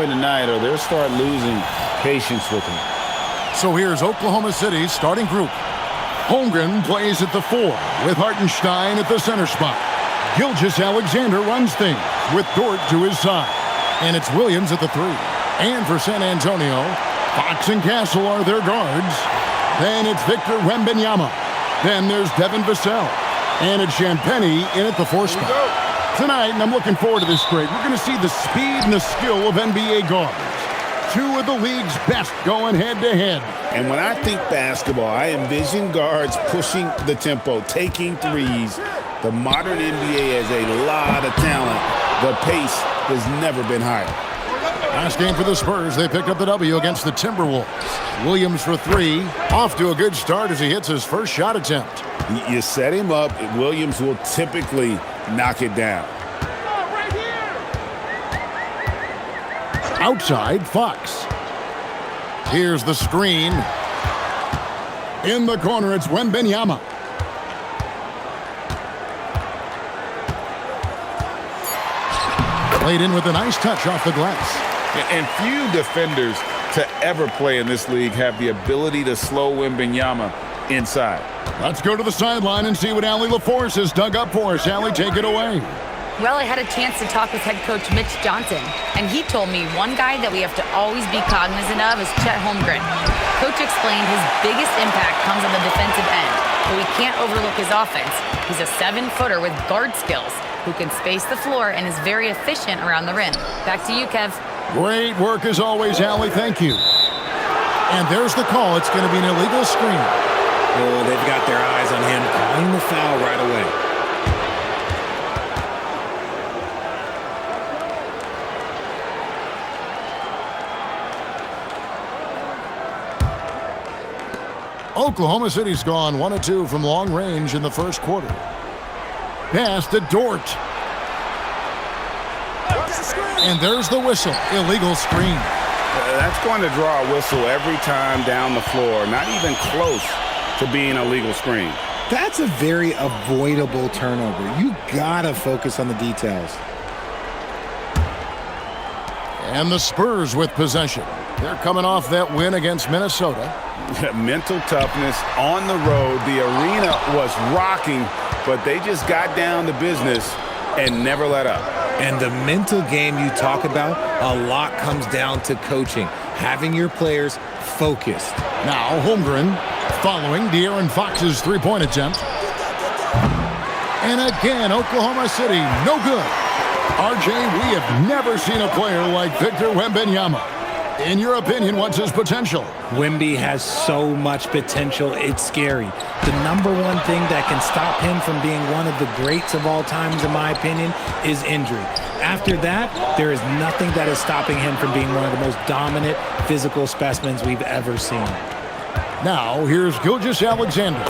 going tonight or they'll start losing patience with him. So here's Oklahoma City's starting group. Holmgren plays at the 4 with Hartenstein at the center spot. Gilgeous-Alexander runs things with Dort to his side. And it's Williams at the 3. And for San Antonio, Fox and Castle are their guards. Then it's Victor Wembanyama. Then there's Devin Vassell. And it's Champagnie in at the 4 spot. Tonight, and I'm looking forward to this grade, we're going to see the speed and the skill of NBA guards. 2 of the league's best going head-to-head. And when I think basketball, I envision guards pushing the tempo, taking threes. The modern NBA has a lot of talent. The pace has never been higher. Last game for the Spurs, they picked up the W against the Timberwolves. Williams for 3, off to a good start as he hits his first shot attempt. You set him up, Williams will typically knock it down. Outside, Fox. Here's the screen. In the corner, it's Wembanyama. Played in with a nice touch off the glass. And few defenders to ever play in this league have the ability to slow Wembanyama inside. Let's go to the sideline and see what Allie LaForce has dug up for us. Allie, take it away. Well, I had a chance to talk with head coach Mitch Johnson, and he told me one guy that we have to always be cognizant of is Chet Holmgren. Coach explained his biggest impact comes on the defensive end, but we can't overlook his offense. He's a 7-footer with guard skills who can space the floor and is very efficient around the rim. Back to you, Kev. Great work as always, Allie. Thank you. And there's the call. It's going to be an illegal screen. Oh, they've got their eyes on him, calling the foul right away. Oklahoma City's gone 1 of 2 from long range in the first quarter. Pass to Dort. And there's the whistle. Illegal screen. That's going to draw a whistle every time down the floor. Not even close to being a legal screen. That's a very avoidable turnover. You gotta focus on the details. And the Spurs with possession. They're coming off that win against Minnesota. Mental toughness on the road. The arena was rocking, but they just got down to business and never let up. And the mental game you talk about, a lot comes down to coaching, having your players focused. Now Holmgren following De'Aaron Fox's three-point attempt. And again, Oklahoma City, no good. RJ, we have never seen a player like Victor Wembanyama. In your opinion, what's his potential? Wemby has so much potential, it's scary. The number one thing that can stop him from being one of the greats of all times, in my opinion, is injury. After that, there is nothing that is stopping him from being one of the most dominant physical specimens we've ever seen. Now, here's Gilgeous-Alexander.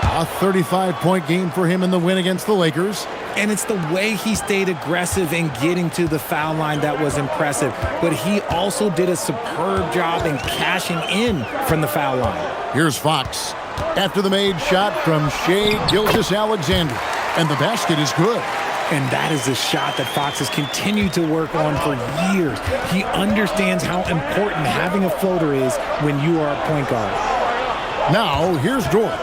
A 35-point game for him in the win against the Lakers. And it's the way he stayed aggressive in getting to the foul line that was impressive. But he also did a superb job in cashing in from the foul line. Here's Fox. After the made shot from Shai Gilgeous-Alexander. And the basket is good. And that is a shot that Fox has continued to work on for years. He understands how important having a floater is when you are a point guard. Now, here's Dort.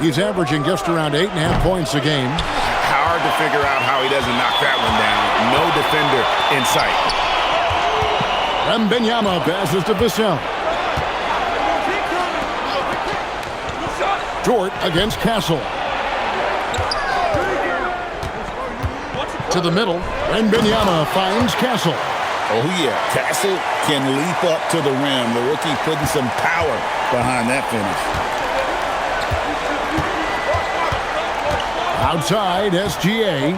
He's averaging just around 8.5 points a game. Hard to figure out how he doesn't knock that one down. No defender in sight. Wembanyama passes to Vassell. Dort against Castle. To the middle. Wembanyama finds Castle. Oh, yeah. Castle can leap up to the rim. The rookie putting some power behind that finish. Outside, SGA.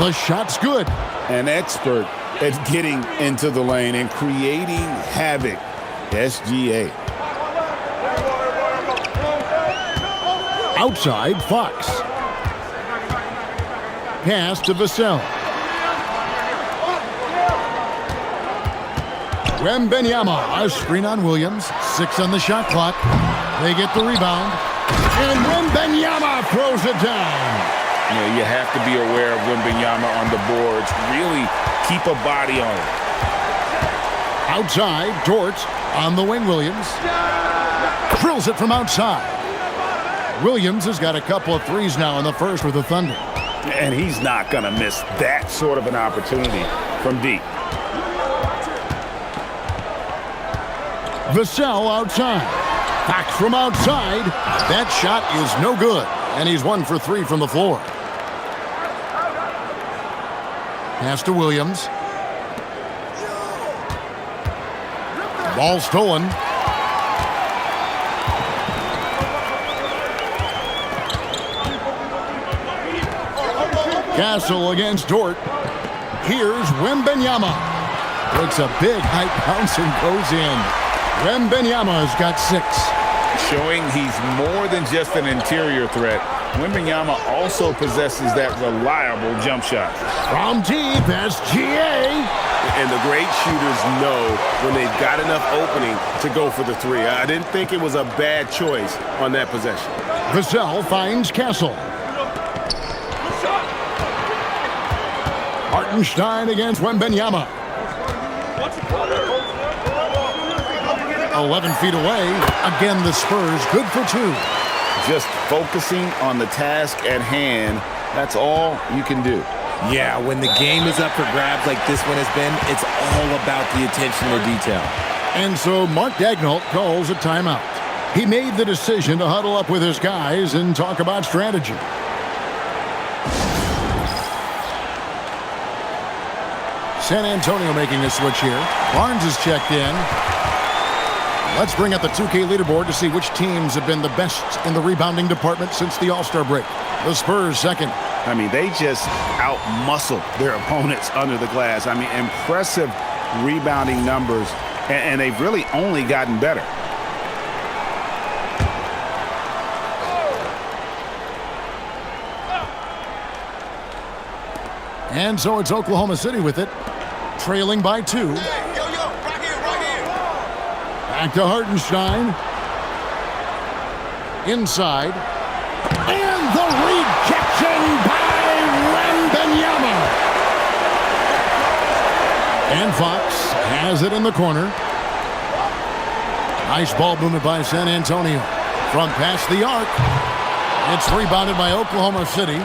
The shot's good. An expert at getting into the lane and creating havoc. SGA. Outside, Fox. Pass to Vassell. Wembanyama, a screen on Williams. 6 on the shot clock. They get the rebound. And Wembanyama throws it down. You know, you have to be aware of Wembanyama on the boards. Really keep a body on it. Outside, Dort on the wing. Williams drills it from outside. Williams has got a couple of threes now in the first with the Thunder. And he's not going to miss that sort of an opportunity from deep. Vassell outside. Back from outside. That shot is no good. And he's 1 for 3 from the floor. Pass to Williams. Ball stolen. Castle against Dort. Here's Wembanyama. Takes a big high bounce and goes in. Wembanyama's got 6. Showing he's more than just an interior threat. Wembanyama also possesses that reliable jump shot. From deep, that's GA. And the great shooters know when they've got enough opening to go for the 3. I didn't think it was a bad choice on that possession. Vassell finds Castle. Hartenstein against Wembanyama. 11 feet away. Again, the Spurs good for 2. Just focusing on the task at hand, that's all you can do. Yeah, when the game is up for grabs like this one has been, it's all about the attention to detail. And so Mark Daigneault calls a timeout. He made the decision to huddle up with his guys and talk about strategy. San Antonio making a switch here. Barnes is checked in. Let's bring up the 2K leaderboard to see which teams have been the best in the rebounding department since the All-Star break. The Spurs second. I mean, they just out-muscled their opponents under the glass. I mean, impressive rebounding numbers, and they've really only gotten better. And so it's Oklahoma City with it, trailing by 2. Back to Hartenstein. Inside. And the rejection by Wembanyama. And Fox has it in the corner. Nice ball movement by San Antonio. From past the arc. It's rebounded by Oklahoma City.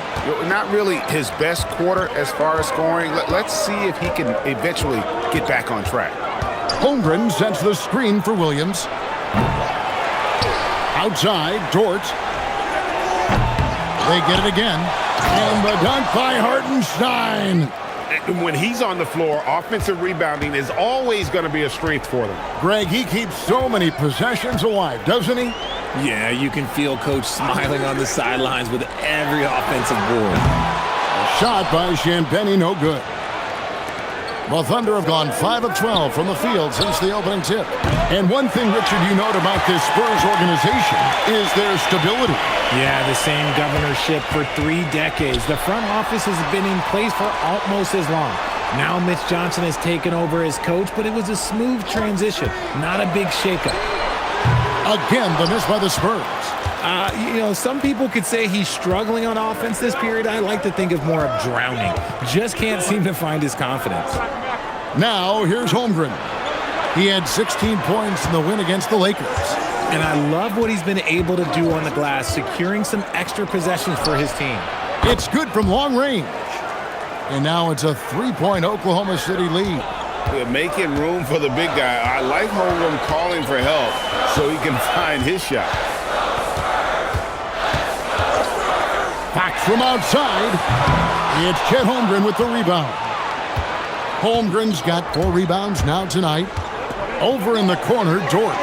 Not really his best quarter as far as scoring. Let's see if he can eventually get back on track. Holmgren sets the screen for Williams. Outside, Dort. They get it again. And the dunk by Hartenstein. When he's on the floor, offensive rebounding is always going to be a strength for them. Greg, he keeps so many possessions alive, doesn't he? Yeah, you can feel Coach smiling on the sidelines with every offensive board. A shot by Champagny, no good. The Thunder have gone 5 of 12 from the field since the opening tip. And one thing, Richard, you note about this Spurs organization is their stability. Yeah, the same governorship for 3 decades. The front office has been in place for almost as long. Now Mitch Johnson has taken over as coach, but it was a smooth transition, not a big shakeup. Again, the miss by the Spurs. Some people could say he's struggling on offense this period. I like to think of more of drowning. Just can't seem to find his confidence. Now, here's Holmgren. He had 16 points in the win against the Lakers. And I love what he's been able to do on the glass, securing some extra possessions for his team. It's good from long range. And now it's a 3-point Oklahoma City lead. Making room for the big guy. I like Holmgren calling for help so he can find his shot. Back from outside. It's Chet Holmgren with the rebound. Holmgren's got 4 rebounds now tonight. Over in the corner, Dort.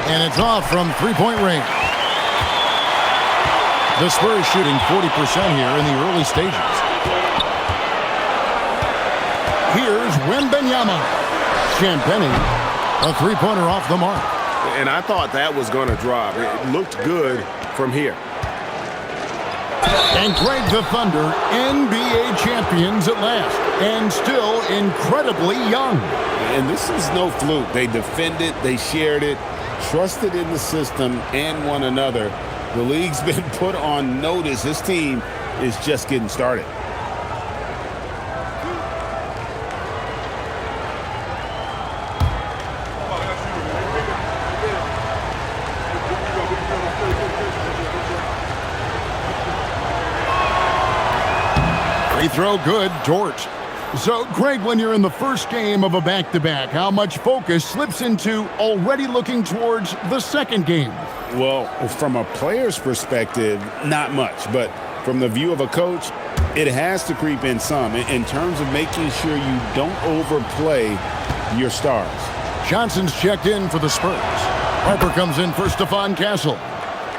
And it's off from 3-point range. The Spurs shooting 40% here in the early stages. Here's Wembanyama. Champagny, a 3-pointer off the mark. And I thought that was going to drop. It looked good from here. And Greg, the Thunder, NBA champions at last, and still incredibly young. And this is no fluke. They defended, they shared it, trusted in the system and one another. The league's been put on notice. This team is just getting started. Free throw good, Dort. So, Craig, when you're in the first game of a back-to-back, how much focus slips into already looking towards the second game? Well, from a player's perspective, not much. But from the view of a coach, it has to creep in some in terms of making sure you don't overplay your stars. Johnson's checked in for the Spurs. Harper comes in for Stephon Castle.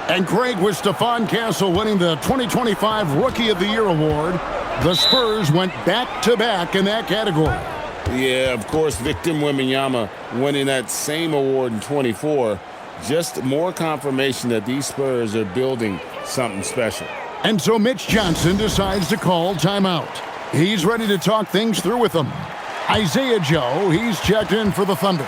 And Craig, with Stephon Castle winning the 2025 Rookie of the Year award, the Spurs went back-to-back in that category. Yeah, of course, Victor Wembanyama winning that same award in 24. Just more confirmation that these Spurs are building something special. And so Mitch Johnson decides to call timeout. He's ready to talk things through with them. Isaiah Joe, he's checked in for the Thunder.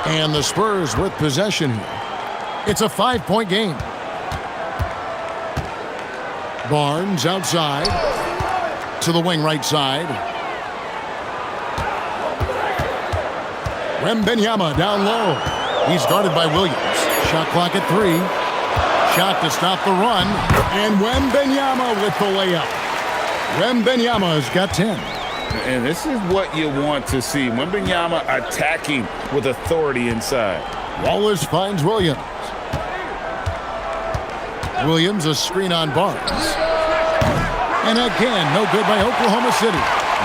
And the Spurs with possession here. It's a 5-point game. Barnes outside to the wing right side. Wembanyama down low. He's guarded by Williams. Shot clock at 3. Shot to stop the run. And Wembanyama with the layup. Wembanyama's got 10. And this is what you want to see. Wembanyama attacking with authority inside. Wallace finds Williams. Williams a screen on Barnes. And again, no good by Oklahoma City.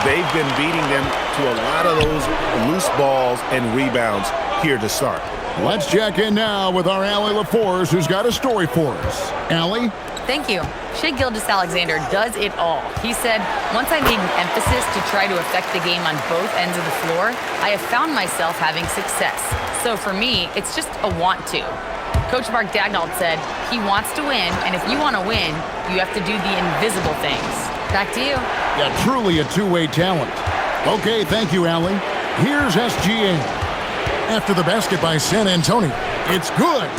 They've been beating them to a lot of those loose balls and rebounds here to start. Let's check in now with our Allie LaForce, who's got a story for us. Allie? Thank you. Shai Gilgeous-Alexander does it all. He said, once I made an emphasis to try to affect the game on both ends of the floor, I have found myself having success. So for me, it's just a want to. Coach Mark Daigneault said, he wants to win, and if you want to win, you have to do the invisible things. Back to you. Yeah, truly a two-way talent. Okay, thank you, Allie. Here's SGA. After the basket by San Antonio, it's good.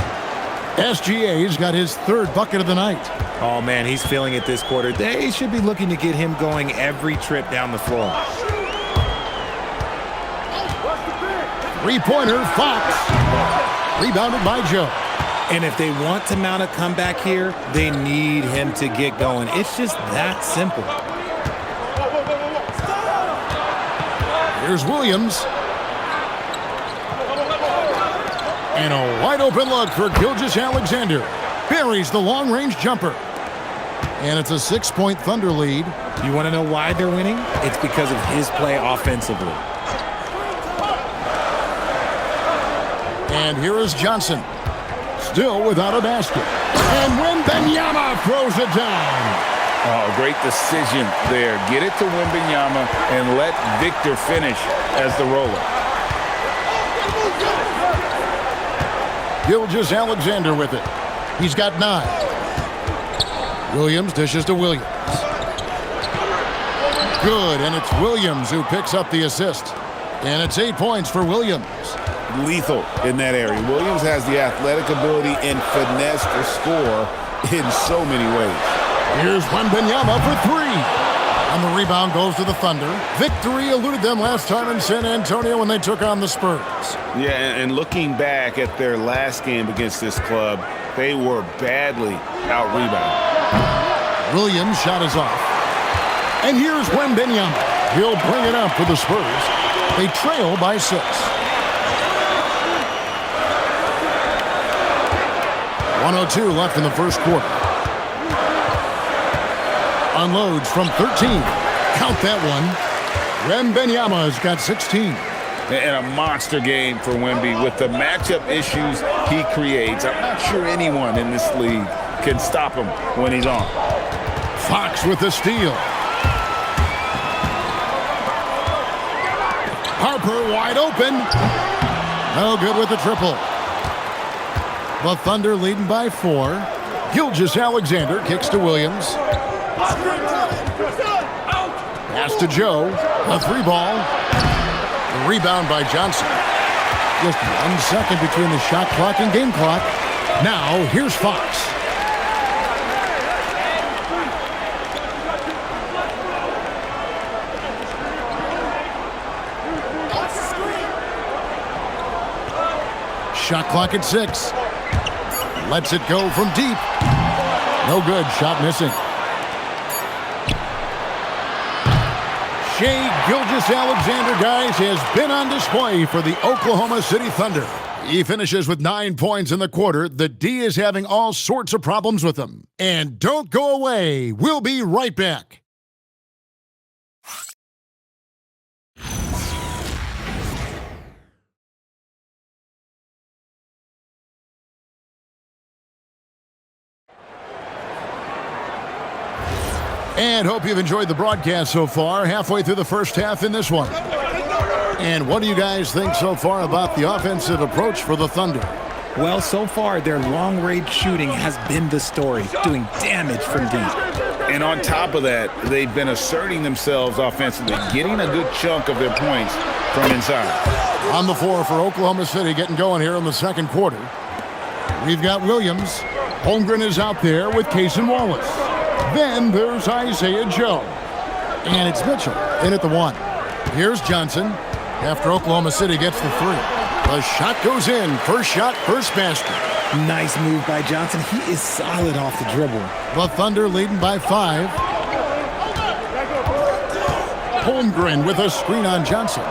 SGA's got his third bucket of the night. Oh, man, he's feeling it this quarter. They should be looking to get him going every trip down the floor. Three-pointer, Fox. Rebounded by Joe. And if they want to mount a comeback here, they need him to get going. It's just that simple. Here's Williams. And a wide-open look for Gilgeous-Alexander. Buries the long-range jumper. And it's a 6-point Thunder lead. You want to know why they're winning? It's because of his play offensively. And here is Johnson. Still without a basket. And Wembanyama throws it down. Oh, great decision there. Get it to Wembanyama and let Victor finish as the roller. Gilgeous-Alexander with it. He's got 9. Williams dishes to Williams. Good, and it's Williams who picks up the assist. And it's 8 points for Williams. Lethal in that area. Williams has the athletic ability and finesse to score in so many ways. Here's Wembanyama for 3. And the rebound goes to the Thunder. Victory eluded them last time in San Antonio when they took on the Spurs. Yeah, and looking back at their last game against this club, they were badly out-rebounded. Williams' shot is off. And here's Wembanyama. He'll bring it up for the Spurs. They trail by 6. 1:02 left in the first quarter. Unloads from 13. Count that one. Wembanyama's got 16. And a monster game for Wemby with the matchup issues he creates. I'm not sure anyone in this league can stop him when he's on. Fox with the steal. Harper wide open. No good with the triple. The Thunder leading by 4. Gilgeous-Alexander kicks to Williams. Pass to Joe. A 3-ball. The rebound by Johnson. Just 1 second between the shot clock and game clock. Now, here's Fox. Shot clock at 6. Lets it go from deep. No good. Shot missing. Shai Gilgeous-Alexander, guys, has been on display for the Oklahoma City Thunder. He finishes with 9 points in the quarter. The D is having all sorts of problems with him. And don't go away. We'll be right back. And hope you've enjoyed the broadcast so far. Halfway through the first half in this one. And what do you guys think so far about the offensive approach for the Thunder? Well, so far, their long-range shooting has been the story, doing damage from deep. And on top of that, they've been asserting themselves offensively, getting a good chunk of their points from inside. On the floor for Oklahoma City, getting going here in the second quarter. We've got Williams. Holmgren is out there with Case and Wallace. Then there's Isaiah Joe. And it's Mitchell in at the 1. Here's Johnson after Oklahoma City gets the 3. The shot goes in. First shot, first basket. Nice move by Johnson. He is solid off the dribble. The Thunder leading by 5. Holmgren with a screen on Johnson.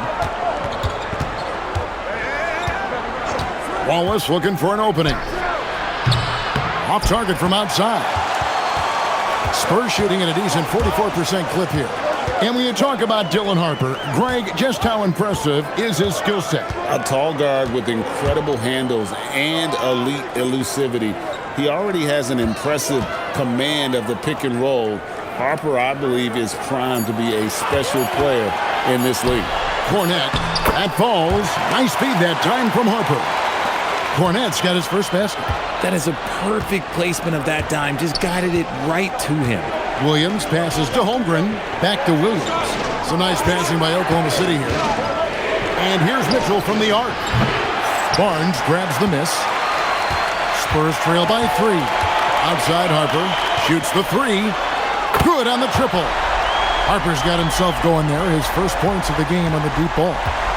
Wallace looking for an opening. Off target from outside. Spurs shooting at a decent 44% clip here. And when you talk about Dylan Harper, Greg, just how impressive is his skill set? A tall guard with incredible handles and elite elusivity. He already has an impressive command of the pick and roll. Harper, I believe, is primed to be a special player in this league. Cornette, that falls. Nice feed that time from Harper. Cornette's got his first basket. That is a perfect placement of that dime. Just guided it right to him. Williams passes to Holmgren. Back to Williams. Some nice passing by Oklahoma City here. And here's Mitchell from the arc. Barnes grabs the miss. Spurs trail by 3. Outside Harper. Shoots the 3. Good on the triple. Harper's got himself going there. His first points of the game on the deep ball.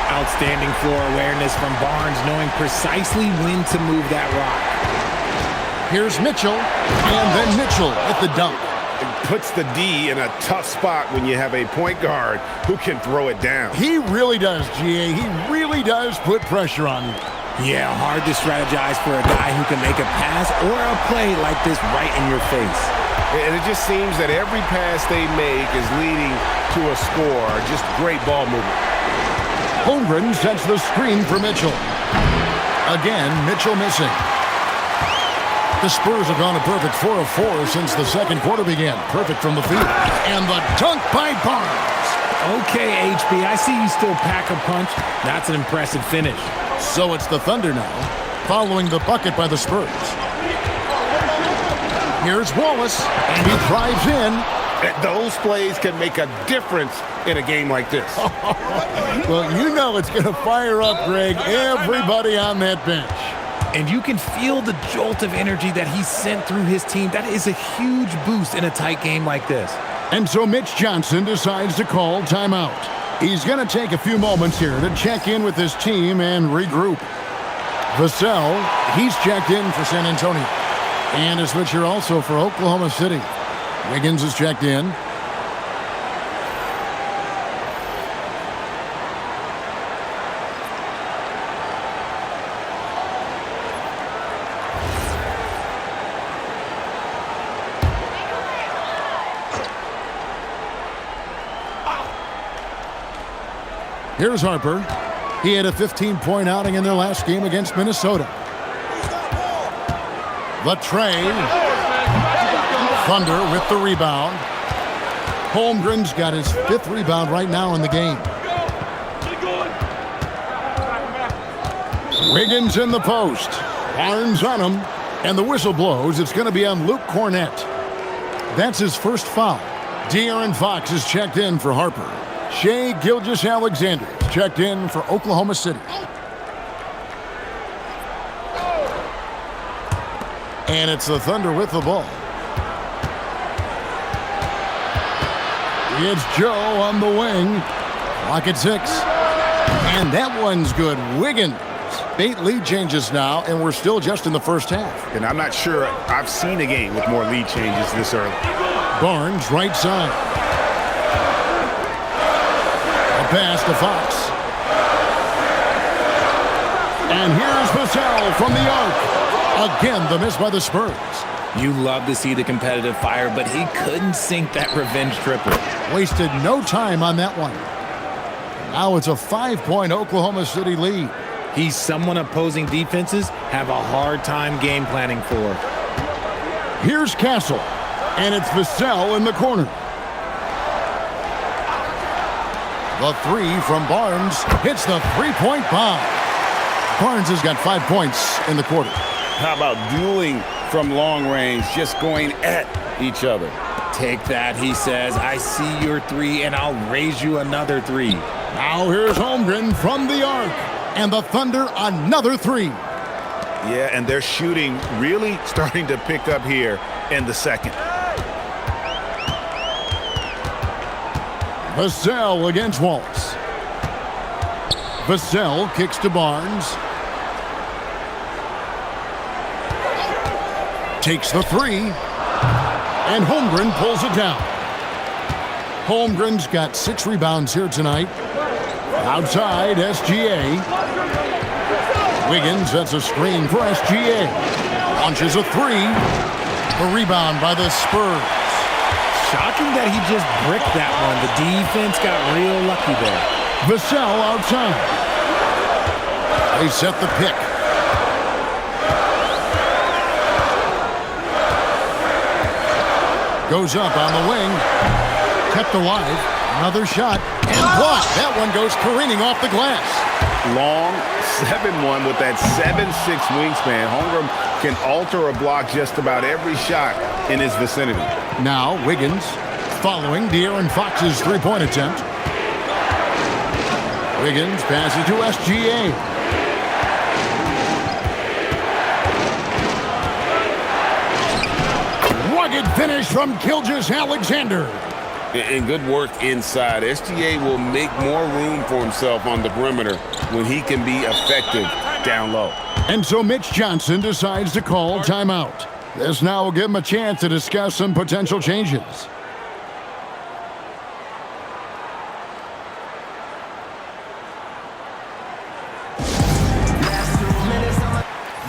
Outstanding floor awareness from Barnes, knowing precisely when to move that rock. Here's Mitchell, and then Mitchell at the dunk. It puts the D in a tough spot when you have a point guard who can throw it down. He really does, GA. He really does put pressure on him. Yeah, hard to strategize for a guy who can make a pass or a play like this right in your face. And it just seems that every pass they make is leading to a score. Just great ball movement. Holmgren sets the screen for Mitchell. Again, Mitchell missing. The Spurs have gone a perfect 4 of 4 since the second quarter began. Perfect from the field. And the dunk by Barnes. Okay, HB, I see you still pack a punch. That's an impressive finish. So it's the Thunder now, following the bucket by the Spurs. Here's Wallace, and he drives in. Those plays can make a difference in a game like this. Well, you know it's going to fire up, Greg, everybody on that bench. And you can feel the jolt of energy that he sent through his team. That is a huge boost in a tight game like this. And so Mitch Johnson decides to call timeout. He's going to take a few moments here to check in with his team and regroup. Vassell, he's checked in for San Antonio. And a switcher also for Oklahoma City. Wiggins is checked in. Here's Harper. He had a 15-point outing in their last game against Minnesota. The tray. Thunder with the rebound. Holmgren's got his 5th rebound right now in the game. Wiggins in the post. Barnes on him. And the whistle blows. It's going to be on Luke Cornett. That's his first foul. De'Aaron Fox is checked in for Harper. Shai Gilgeous-Alexander is checked in for Oklahoma City. And it's the Thunder with the ball. It's Joe on the wing. Clock at 6. And that one's good. Wiggins. 8 lead changes now, and we're still just in the first half. And I'm not sure I've seen a game with more lead changes this early. Barnes, right side. A pass to Fox. And here's Vassell from the arc. Again, the miss by the Spurs. You love to see the competitive fire, but he couldn't sink that revenge triple. Wasted no time on that one. Now it's a 5-point Oklahoma City lead. He's someone opposing defenses have a hard time game planning for. Here's Castle, and it's Vassell in the corner. The 3 from Barnes hits the 3-point bomb. Barnes has got 5 points in the quarter. How about dueling from long range, just going at each other? Take that, he says. I see your 3, and I'll raise you another 3. Now here's Holmgren from the arc. And the Thunder another 3. Yeah, and they're shooting really starting to pick up here in the second. Vassell against Wallace. Vassell kicks to Barnes. Takes the 3. And Holmgren pulls it down. Holmgren's got 6 rebounds here tonight. Outside, SGA. Wiggins sets a screen for SGA. Launches a 3. A rebound by the Spurs. Shocking that he just bricked that one. The defense got real lucky there. Vassell outside. They set the pick. Goes up on the wing. Kept alive. Another shot. And blocked. That one goes careening off the glass. Long 7-1 with that 7'6" wingspan. Holmgren can alter a block just about every shot in his vicinity. Now Wiggins following De'Aaron Fox's 3-point attempt. Wiggins passes to SGA. Rugged finish from Gilgeous-Alexander. And good work inside. SGA will make more room for himself on the perimeter when he can be effective down low. And so Mitch Johnson decides to call timeout. This now will give him a chance to discuss some potential changes.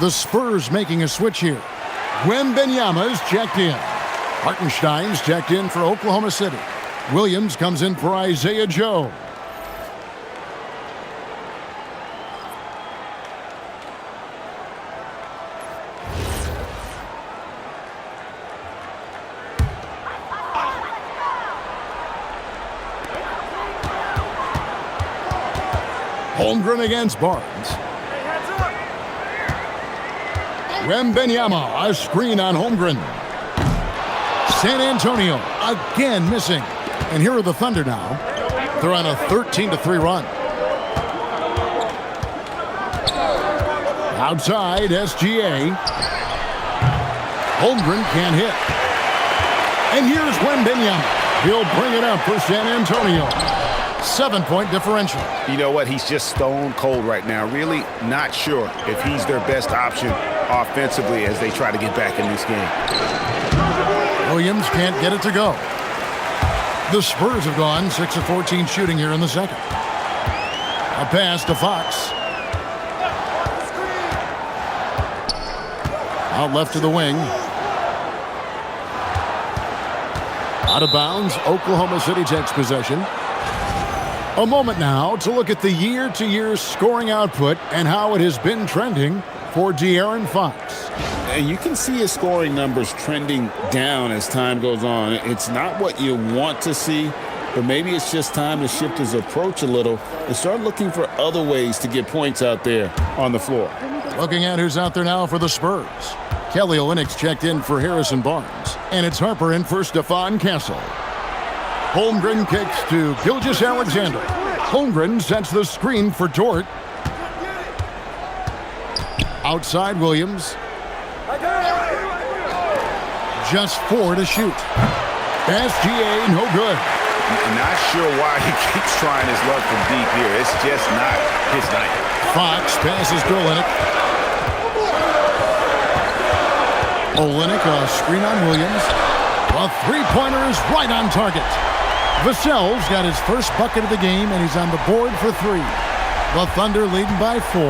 The Spurs making a switch here. Wembanyama's checked in. Hartenstein's checked in for Oklahoma City. Williams comes in for Isaiah Joe. Holmgren against Barnes. Wembanyama, a screen on Holmgren. San Antonio again missing. And here are the Thunder now. They're on a 13-3 run. Outside, SGA. Holmgren can't hit. And here's Wembanyama. He'll bring it up for San Antonio. 7-point differential. You know what? He's just stone cold right now. Really not sure if he's their best option offensively as they try to get back in this game. Williams can't get it to go. The Spurs have gone 6 of 14 shooting here in the second. A pass to Fox. Out left to the wing. Out of bounds. Oklahoma City takes possession. A moment now to look at the year-to-year scoring output and how it has been trending for De'Aaron Fox. And you can see his scoring numbers trending down as time goes on. It's not what you want to see, but maybe it's just time to shift his approach a little and start looking for other ways to get points out there on the floor. Looking at who's out there now for the Spurs. Kelly Olynyk's checked in for Harrison Barnes. And it's Harper in for Stephon Castle. Holmgren kicks to Gilgeous-Alexander. Holmgren sets the screen for Dort. Outside Williams. Just 4 to shoot. SGA, no good. Not sure why he keeps trying his luck from deep here. It's just not his night. Fox passes to Olynyk. Olynyk, a screen on Williams. A three-pointer is right on target. Vassell's got his first bucket of the game, and he's on the board for 3. The Thunder leading by 4.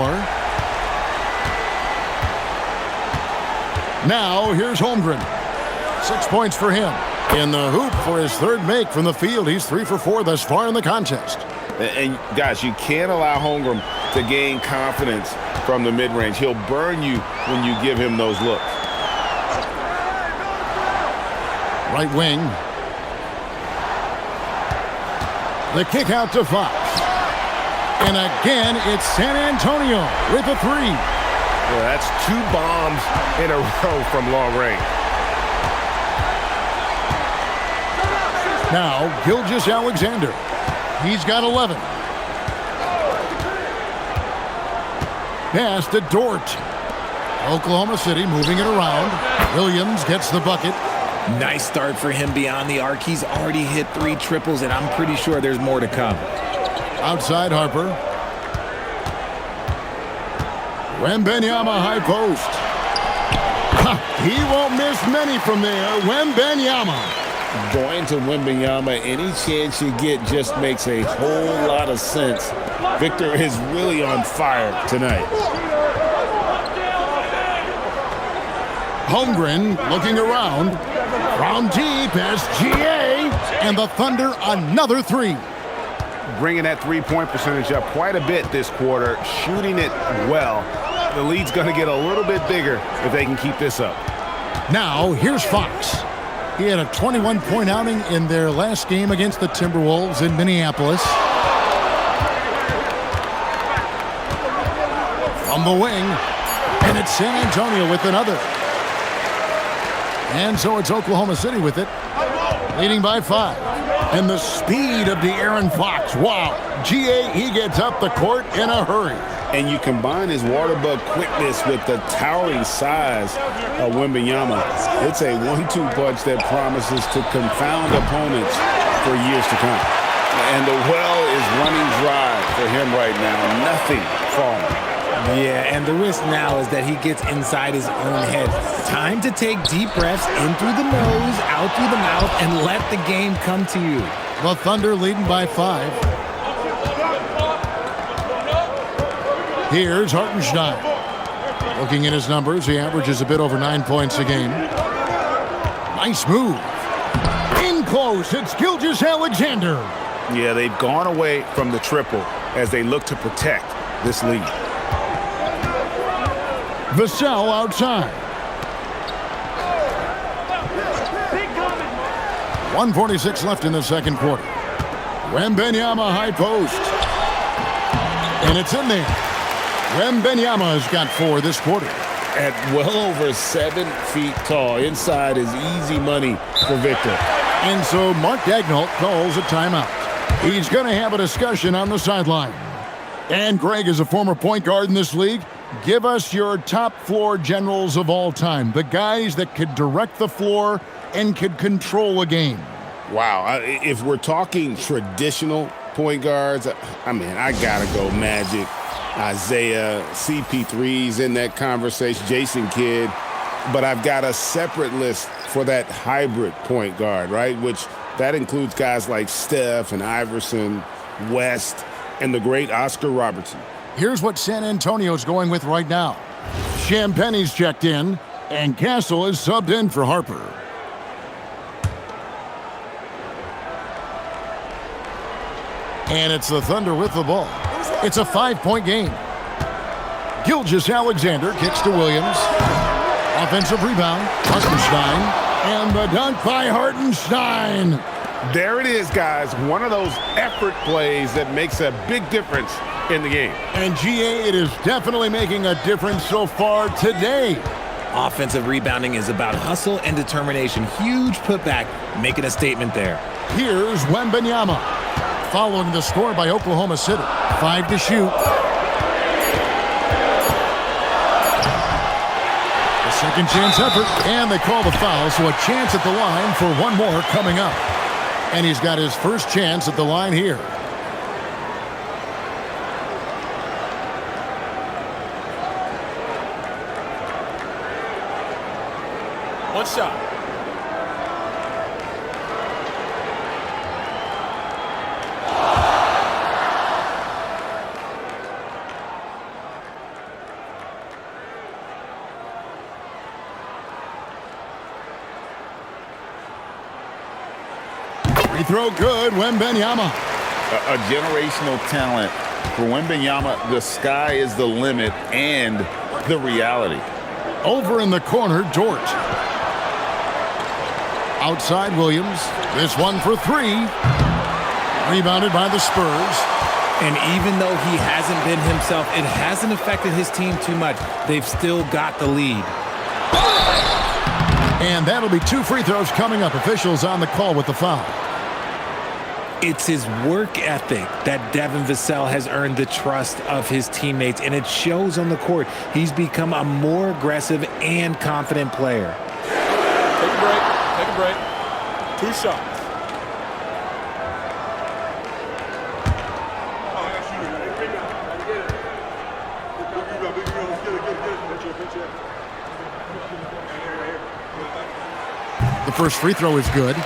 Now, here's Holmgren. 6 points for him. In the hoop for his third make from the field. He's 3 for 4 thus far in the contest. And guys, you can't allow Holmgren to gain confidence from the mid-range. He'll burn you when you give him those looks. Right wing. The kick out to Fox. And again, it's San Antonio with a 3. Well, that's 2 bombs in a row from long range. Now, Gilgeous-Alexander. He's got 11. Pass to Dort. Oklahoma City moving it around. Williams gets the bucket. Nice start for him beyond the arc. He's already hit 3 triples, and I'm pretty sure there's more to come. Outside Harper. Wembanyama high post. He won't miss many from there. Wembanyama. Going to Wembanyama, any chance you get just makes a whole lot of sense. Victor is really on fire tonight. Holmgren looking around. From deep, SGA. And the Thunder another 3. Bringing that three-point percentage up quite a bit this quarter, shooting it well. The lead's going to get a little bit bigger if they can keep this up. Now, here's Fox. He had a 21-point outing in their last game against the Timberwolves in Minneapolis. From the wing, and it's San Antonio with another. And so it's Oklahoma City with it, leading by 5. And the speed of De'Aaron Fox. Wow. GA, he gets up the court in a hurry. And you combine his water bug quickness with the towering size of Wembanyama. It's a 1-2 punch that promises to confound opponents for years to come. And the well is running dry for him right now. Nothing falling. Yeah, and the risk now is that he gets inside his own head. Time to take deep breaths in through the nose, out through the mouth, and let the game come to you. The Thunder leading by 5. Here's Hartenstein. Looking at his numbers, he averages a bit over 9 points a game. Nice move. In close, it's Gilgeous-Alexander. Yeah, they've gone away from the triple as they look to protect this lead. Vassell outside. 1:46 left in the second quarter. Wembanyama high post. And it's in there. Wembanyama's got 4 this quarter. At well over 7 feet tall. Inside is easy money for Victor. And so Mark Daigneault calls a timeout. He's going to have a discussion on the sideline. And Greg, is a former point guard in this league, give us your top floor generals of all time. The guys that could direct the floor and could control a game. Wow. If we're talking traditional point guards, I mean, I got to go Magic, Isaiah, CP3's in that conversation, Jason Kidd. But I've got a separate list for that hybrid point guard, right? Which that includes guys like Steph and Iverson, West, and the great Oscar Robertson. Here's what San Antonio's going with right now. Champagne's checked in, and Castle is subbed in for Harper. And it's the Thunder with the ball. It's a 5-point game. Gilgeous-Alexander kicks to Williams. Offensive rebound, Hartenstein. And the dunk by Hartenstein. There it is, guys. One of those effort plays that makes a big difference in the game. And GA, it is definitely making a difference so far today. Offensive rebounding is about hustle and determination. Huge putback, making a statement there. Here's Wembanyama. Following the score by Oklahoma City. 5 to shoot. A second chance effort, and they call the foul, so a chance at the line for one more coming up. And he's got his first chance at the line here. One shot. Free throw good, Wembanyama. A generational talent. For Wembanyama, the sky is the limit and the reality. Over in the corner, Dort. Outside Williams. This one for 3. Rebounded by the Spurs. And even though he hasn't been himself, it hasn't affected his team too much. They've still got the lead. And that'll be 2 free throws coming up. Officials on the call with the foul. It's his work ethic that Devin Vassell has earned the trust of his teammates, and it shows on the court. He's become a more aggressive and confident player. Take a break. Take a break. 2 shots. The first free throw is good.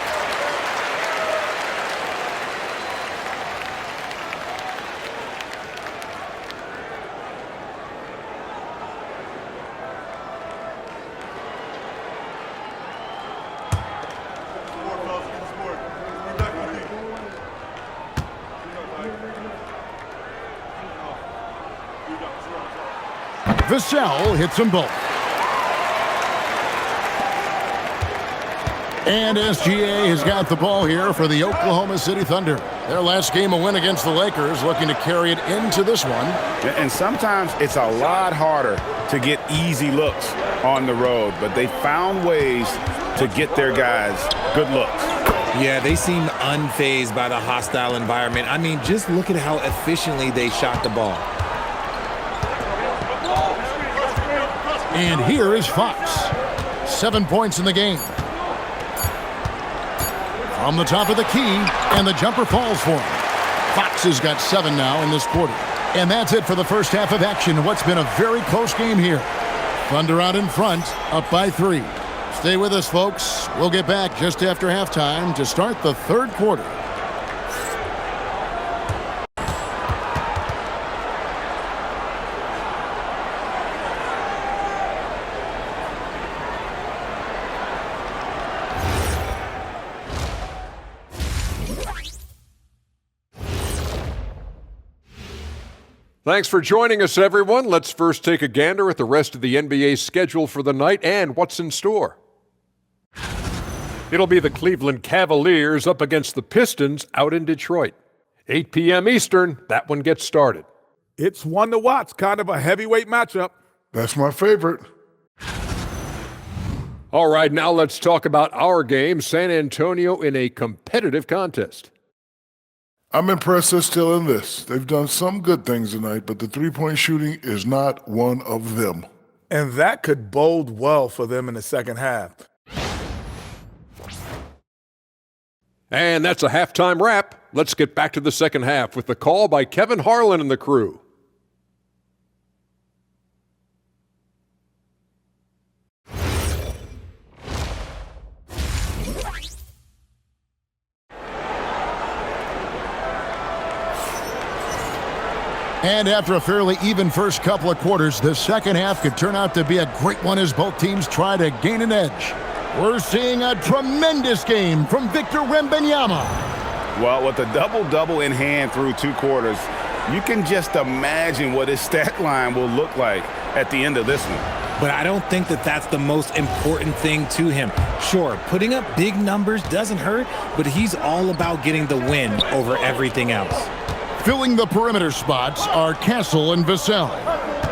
Vassell hits them both. And SGA has got the ball here for the Oklahoma City Thunder. Their last game, a win against the Lakers, looking to carry it into this one. And sometimes it's a lot harder to get easy looks on the road, but they found ways to get their guys good looks. Yeah, they seem unfazed by the hostile environment. I mean, just look at how efficiently they shot the ball. And here is Fox. 7 points in the game. From the top of the key, and the jumper falls for him. Fox has got 7 now in this quarter. And that's it for the first half of action. What's been a very close game here. Thunder out in front, up by 3. Stay with us, folks. We'll get back just after halftime to start the third quarter. Thanks for joining us, everyone. Let's first take a gander at the rest of the NBA schedule for the night and what's in store. It'll be the Cleveland Cavaliers up against the Pistons out in Detroit. 8 p.m. Eastern, that one gets started. It's one to watch, kind of a heavyweight matchup. That's my favorite. All right, now let's talk about our game, San Antonio in a competitive contest. I'm impressed they're still in this. They've done some good things tonight, but the three-point shooting is not one of them. And that could bode well for them in the second half. And that's a halftime wrap. Let's get back to the second half with the call by Kevin Harlan and the crew. And after a fairly even first couple of quarters, the second half could turn out to be a great one as both teams try to gain an edge. We're seeing a tremendous game from Victor Wembanyama. Well, with a double-double in hand through 2 quarters, you can just imagine what his stat line will look like at the end of this one. but I don't think that that's the most important thing to him. Sure, putting up big numbers doesn't hurt, but he's all about getting the win over everything else. Filling the perimeter spots are Castle and Vassell.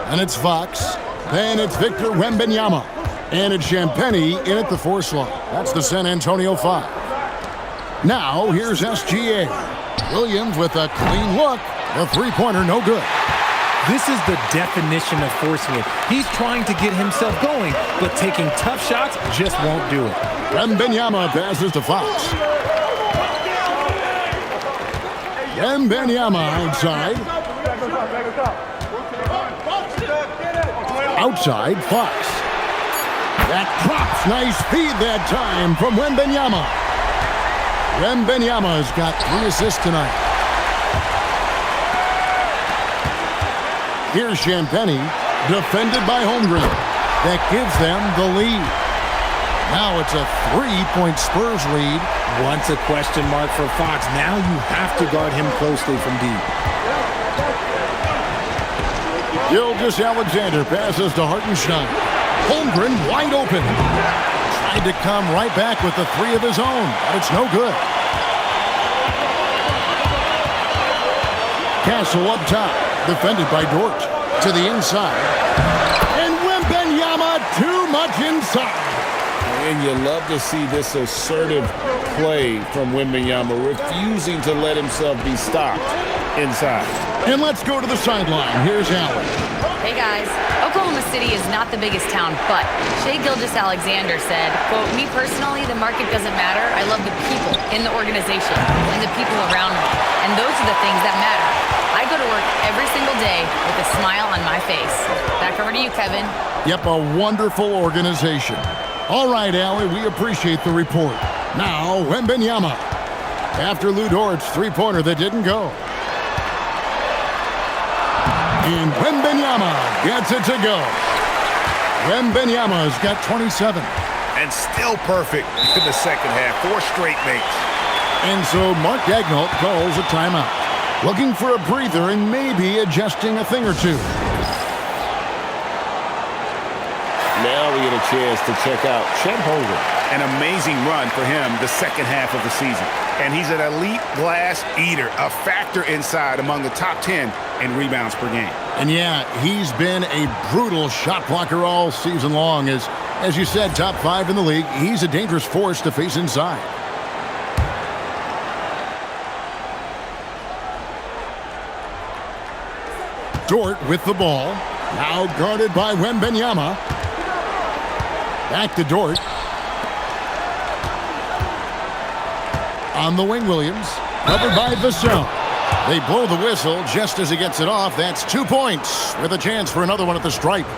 And it's Fox. Then it's Victor Wembanyama. And it's Champagnie in at the 4 slot. That's the San Antonio 5. Now, here's SGA. Williams with a clean look. The three-pointer no good. This is the definition of forcing it. He's trying to get himself going, but taking tough shots just won't do it. Wembanyama passes to Fox. Wembanyama outside. Outside, Fox. That drops. Nice feed that time from Wembanyama. Wembanyama's got 3 assists tonight. Here's Champagnie, defended by Holmgren. That gives them the lead. Now it's a 3-point Spurs lead. Once a question mark for Fox. Now you have to guard him closely from deep. Gilgeous Alexander passes to Hartenstein. Holmgren wide open. Tried to come right back with the 3 of his own, but it's no good. Castle up top, defended by Dort. To the inside. And Wembanyama too much inside. And you love to see this assertive play from Wembanyama, refusing to let himself be stopped inside. And let's go to the sideline. Here's Allen. Hey guys, Oklahoma City is not the biggest town, but Shai Gilgeous-Alexander said, quote, "Me personally, the market doesn't matter. I love the people in the organization and the people around me. And those are the things that matter. I go to work every single day with a smile on my face." Back over to you, Kevin. Yep, a wonderful organization. All right, Allie, we appreciate the report. Now, Wembanyama. After Lou Dort's three-pointer that didn't go. And Wembanyama gets it to go. Wembanyama's got 27. And still perfect in the second half. 4 straight makes. And so Mark Daigneault calls a timeout. Looking for a breather and maybe adjusting a thing or two. Now we get a chance to check out Chet Holmgren. An amazing run for him the second half of the season. And he's an elite glass eater, a factor inside among the top 10 in rebounds per game. And yeah, he's been a brutal shot blocker all season long. As you said, top 5 in the league. He's a dangerous force to face inside. Dort with the ball. Now guarded by Wembanyama. Back to Dort. On the wing, Williams. Covered by Vassell. They blow the whistle just as he gets it off. That's 2 points with a chance for another one at the stripe.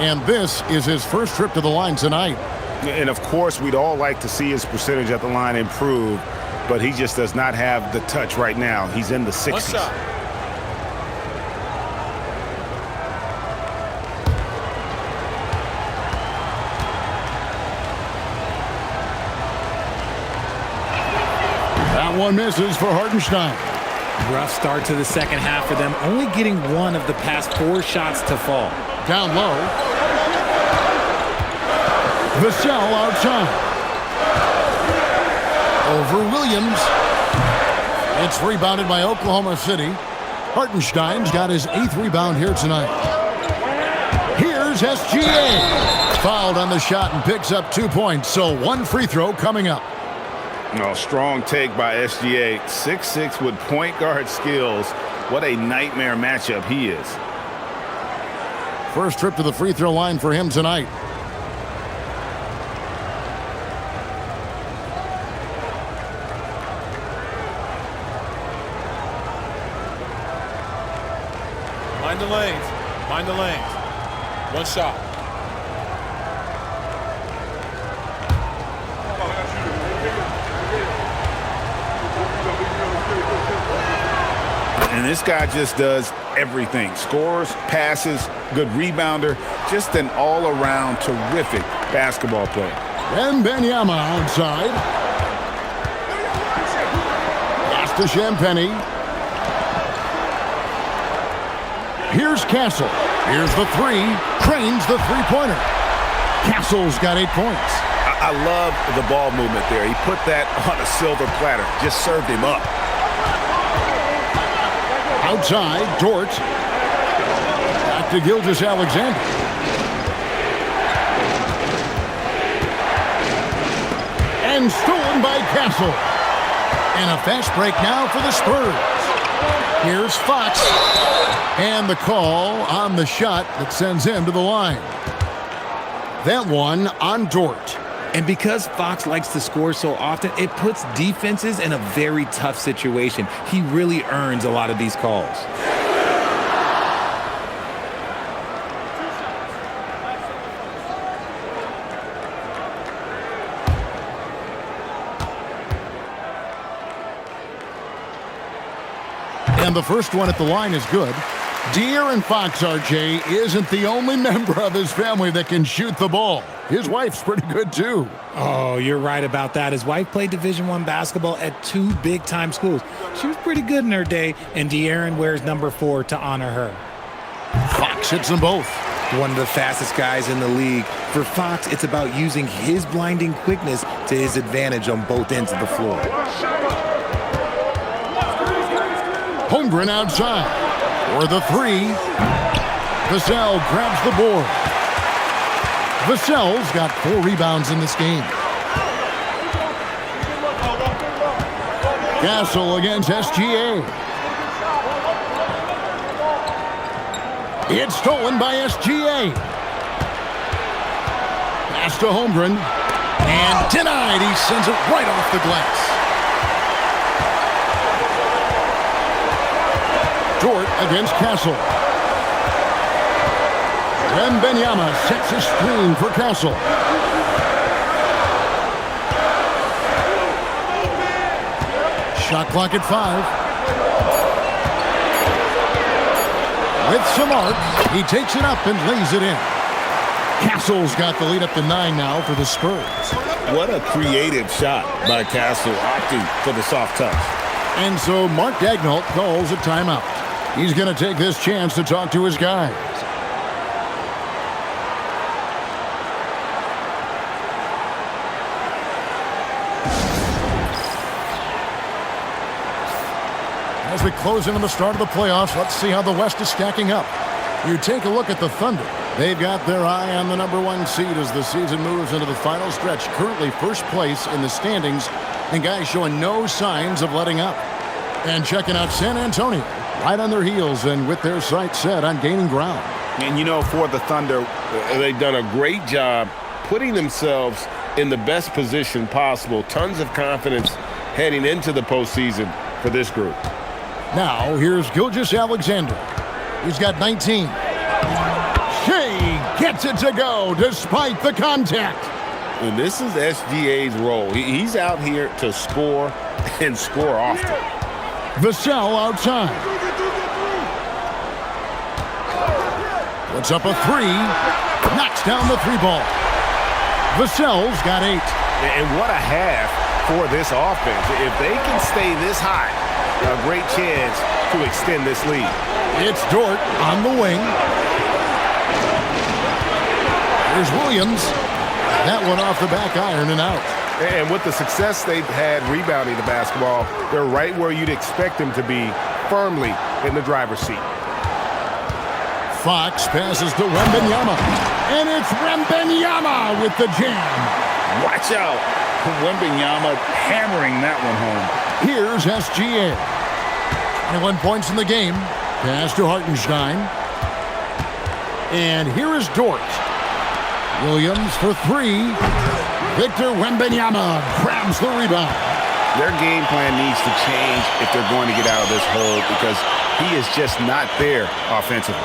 And this is his first trip to the line tonight. And of course, we'd all like to see his percentage at the line improve, but he just does not have the touch right now. He's in the 60s. That one misses for Hartenstein. Rough start to the second half for them, only getting 1 of the past 4 shots to fall. Down low. Vassell outside. Over Williams. It's rebounded by Oklahoma City. Hartenstein's got his 8th rebound here tonight. Here's SGA. Fouled on the shot and picks up 2 points, so 1 free throw coming up. Oh, strong take by SGA. 6'6" with point guard skills. What a nightmare matchup he is. First trip to the free throw line for him tonight. Mind the lanes. Mind the lanes. 1 shot. And this guy just does everything. Scores, passes, good rebounder. Just an all-around terrific basketball player. Wembanyama outside. Pass to Champagnie. Here's Castle. Here's the three. Cranes the three-pointer. Castle's got 8 points. I love the ball movement there. He put that on a silver platter. Just served him up. Outside, Dort. Back to Gilgeous-Alexander. And stolen by Castle. And a fast break now for the Spurs. Here's Fox. And the call on the shot that sends him to the line. That one on Dort. And because Fox likes to score so often, it puts defenses in a very tough situation. He really earns a lot of these calls. And the first one at the line is good. De'Aaron Fox, RJ, isn't the only member of his family that can shoot the ball. His wife's pretty good, too. Oh, you're right about that. His wife played Division I basketball at 2 big-time schools. She was pretty good in her day, and De'Aaron wears number 4 to honor her. Fox hits them both. One of the fastest guys in the league. For Fox, it's about using his blinding quickness to his advantage on both ends of the floor. Holmgren outside. For the three. Vassell grabs the board. Vassell's got 4 rebounds in this game. Castle against SGA. It's stolen by SGA. Pass to Holmgren. And denied. He sends it right off the glass. Dort against Castle. Wembanyama sets a screen for Castle. Shot clock at 5. With some arc, he takes it up and lays it in. Castle's got the lead up to 9 now for the Spurs. What a creative shot by Castle, opting for the soft touch. And so Mark Daigneault calls a timeout. He's going to take this chance to talk to his guys. As we close in on the start of the playoffs, let's see how the West is stacking up. You take a look at the Thunder. They've got their eye on the #1 seed as the season moves into the final stretch. Currently first place in the standings, and guys showing no signs of letting up. And checking out San Antonio, right on their heels and with their sights set on gaining ground. And, you know, for the Thunder, they've done a great job putting themselves in the best position possible. Tons of confidence heading into the postseason for this group. Now, here's Gilgeous-Alexander. He's got 19. Shea gets it to go despite the contact. And this is SGA's role. He's out here to score and score often. Vassell outside. Puts up a 3. Knocks down the 3 ball. Vassell's got 8. And what a half for this offense. If they can stay this high, a great chance to extend this lead. It's Dort on the wing. Here's Williams. That one off the back iron and out. And with the success they've had rebounding the basketball, they're right where you'd expect them to be, firmly in the driver's seat. Fox passes to Wembanyama. And it's Wembanyama with the jam. Watch out. Wembanyama hammering that one home. Here's SGA. 21 points in the game. Pass to Hartenstein. And here is Dort. Williams for 3. Victor Wembanyama grabs the rebound. Their game plan needs to change if they're going to get out of this hole because he is just not there offensively.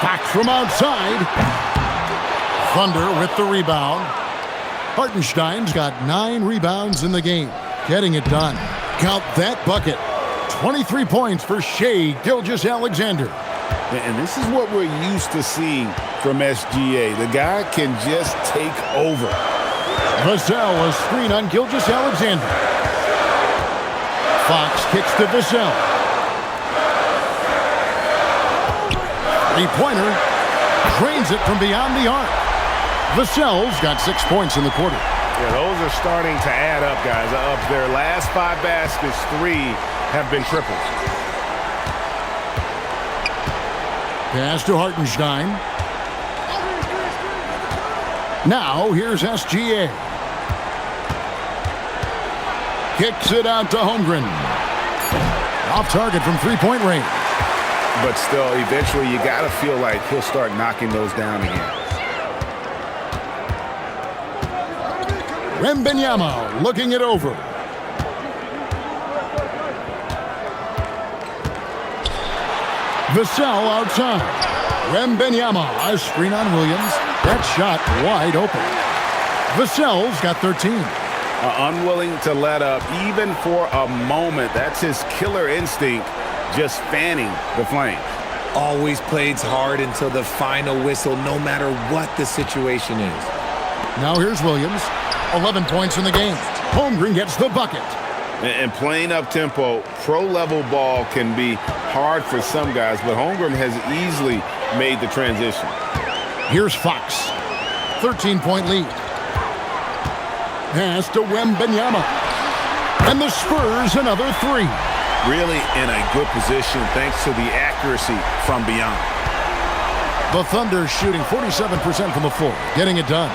Fox from outside. Thunder with the rebound. Hartenstein's got 9 rebounds in the game. Getting it done. Count that bucket. 23 points for Shea Gilgeous-Alexander. And this is what we're used to seeing from SGA. The guy can just take over. Vassell, a screen on Gilgeous-Alexander. Fox kicks to Vassell. 3-pointer. Drains it from beyond the arc. Vassell's got 6 points in the quarter. Yeah, those are starting to add up, guys. Of their last 5 baskets, 3 have been triples. Pass to Hartenstein. Now here's SGA. Kicks it out to Holmgren. Off target from three-point range. But still, eventually you got to feel like he'll start knocking those down again. Wembanyama looking it over. Vassell outside. Wembanyama, a screen on Williams. That shot wide open. Vassell's got 13. Unwilling to let up even for a moment. That's his killer instinct, just fanning the flame. Always plays hard until the final whistle, no matter what the situation is. Now here's Williams. 11 points in the game. Holmgren gets the bucket. And playing up-tempo, pro-level ball can be hard for some guys, but Holmgren has easily made the transition. Here's Fox. 13-point lead. Pass to Wembanyama. And the Spurs another 3. Really in a good position thanks to the accuracy from beyond. The Thunder shooting 47% from the floor, getting it done.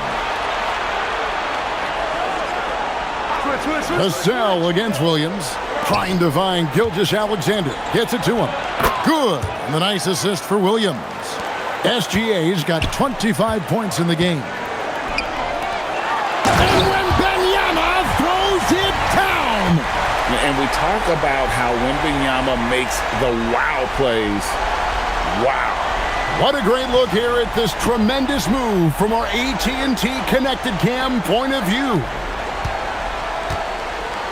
Vassell against Williams, trying to find Gilgeous-Alexander. Gets it to him. Good. And the nice assist for Williams. SGA's got 25 points in the game. And Wembanyama throws it down. And we talk about how Wembanyama makes the wow plays. Wow. What a great look here at this tremendous move from our AT&T Connected Cam point of view.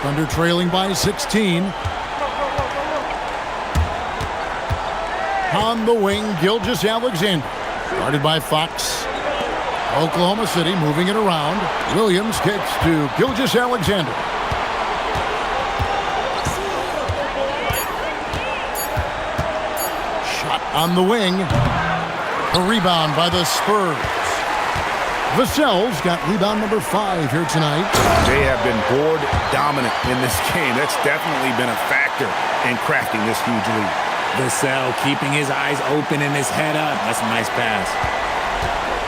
Thunder trailing by 16. On the wing, Gilgeous-Alexander. Guarded by Fox. Oklahoma City moving it around. Williams kicks to Gilgeous-Alexander. Shot on the wing. A rebound by the Spurs. Vassell's got rebound number 5 here tonight. They have been board dominant in this game. That's definitely been a factor in crafting this huge lead. Vassell keeping his eyes open and his head up. That's a nice pass.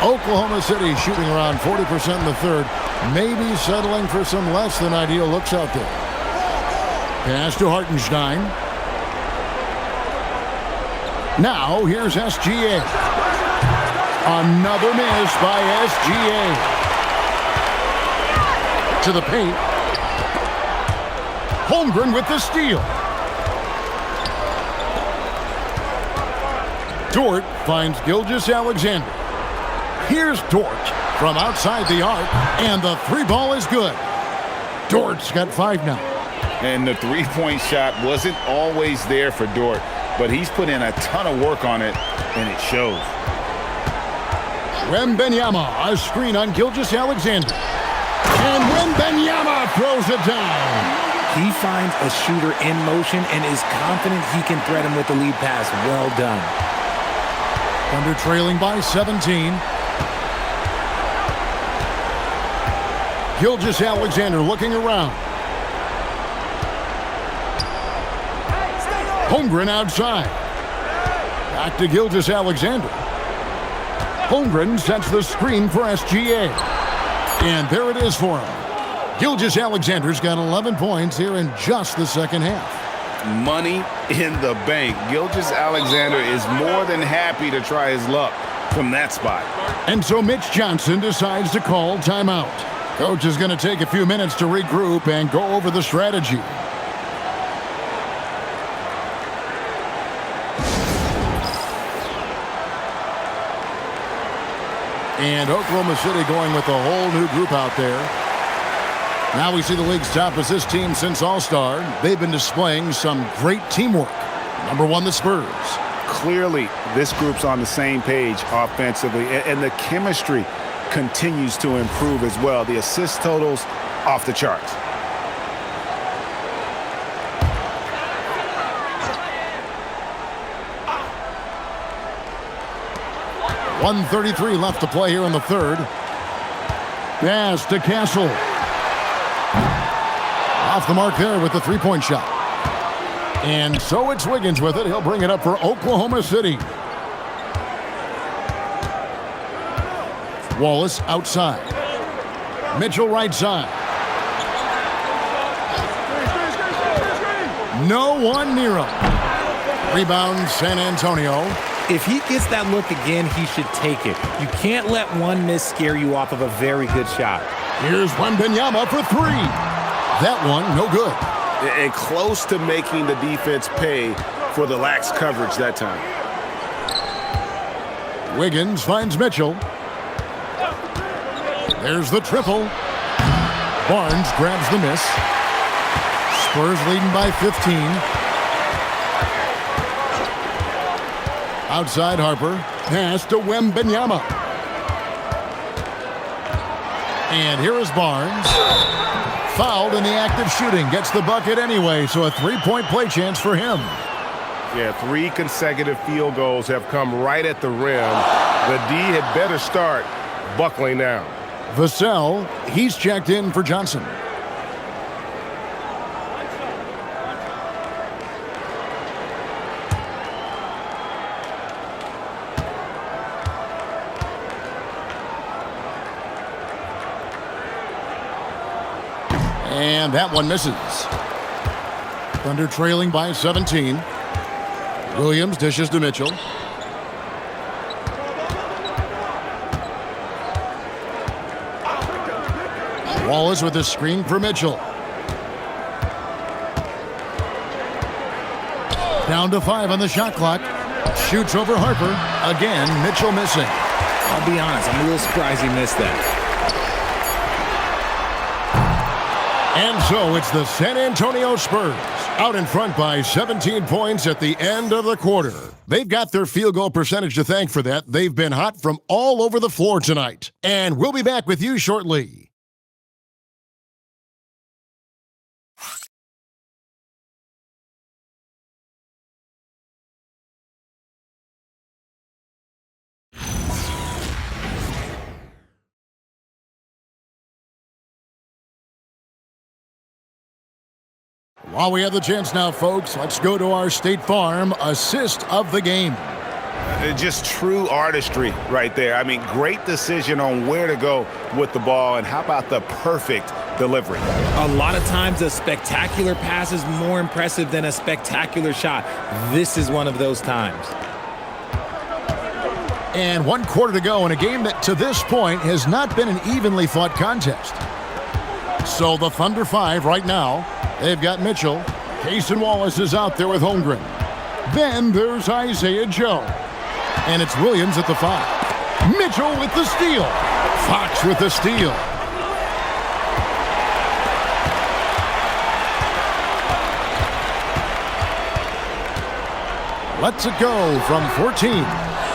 Oklahoma City shooting around 40% in the third. Maybe settling for some less than ideal looks out there. Pass to Hartenstein. Now here's SGA. Another miss by SGA. To the paint. Holmgren with the steal. Dort finds Gilgeous-Alexander. Here's Dort from outside the arc, and the 3 ball is good. Dort's got 5 now. And the three-point shot wasn't always there for Dort, but he's put in a ton of work on it, and it shows. Wembanyama, a screen on Gilgeous-Alexander. And Wembanyama throws it down. He finds a shooter in motion and is confident he can thread him with the lead pass. Well done. Thunder trailing by 17. Gilgeous-Alexander looking around. Holmgren outside. Back to Gilgeous-Alexander. Holmgren sets the screen for SGA. And there it is for him. Gilgeous-Alexander's got 11 points here in just the second half. Money in the bank. Gilgeous-Alexander is more than happy to try his luck from that spot. And so Mitch Johnson decides to call timeout. Coach is going to take a few minutes to regroup and go over the strategy. And Oklahoma City going with a whole new group out there. Now we see the league's top assist team since All-Star. They've been displaying some great teamwork. Number 1, the Spurs. Clearly, this group's on the same page offensively, and the chemistry continues to improve as well. The assist totals off the charts. 1:33 left to play here in the third. Pass to Castle. Off the mark there with the three-point shot. And so it's Wiggins with it. He'll bring it up for Oklahoma City. Wallace outside. Mitchell right side. No one near him. Rebound San Antonio. If he gets that look again, he should take it. You can't let one miss scare you off of a very good shot. Here's Wembanyama for three. That one, no good. And close to making the defense pay for the lax coverage that time. Wiggins finds Mitchell. There's the triple. Barnes grabs the miss. Spurs leading by 15. Outside Harper. Pass to Wembanyama. And here is Barnes. Fouled in the act of shooting. Gets the bucket anyway, so a three-point play chance for him. Yeah, 3 consecutive field goals have come right at the rim. The D had better start buckling down. Vassell, he's checked in for Johnson. And that one misses. Thunder trailing by 17. Williams dishes to Mitchell. Wallace with the screen for Mitchell. Down to 5 on the shot clock. Shoots over Harper. Again, Mitchell missing. I'll be honest, I'm a little surprised he missed that. And so it's the San Antonio Spurs out in front by 17 points at the end of the quarter. They've got their field goal percentage to thank for that. They've been hot from all over the floor tonight. And we'll be back with you shortly. While we have the chance now, folks, let's go to our State Farm assist of the game. Just true artistry right there. I mean, great decision on where to go with the ball, and how about the perfect delivery? A lot of times a spectacular pass is more impressive than a spectacular shot. This is one of those times. And 1 quarter to go in a game that to this point has not been an evenly fought contest. So the Thunder 5 right now. They've got Mitchell. Cason Wallace is out there with Holmgren. Then there's Isaiah Joe. And it's Williams at the 5. Mitchell with the steal. Fox with the steal. Lets it go from 14.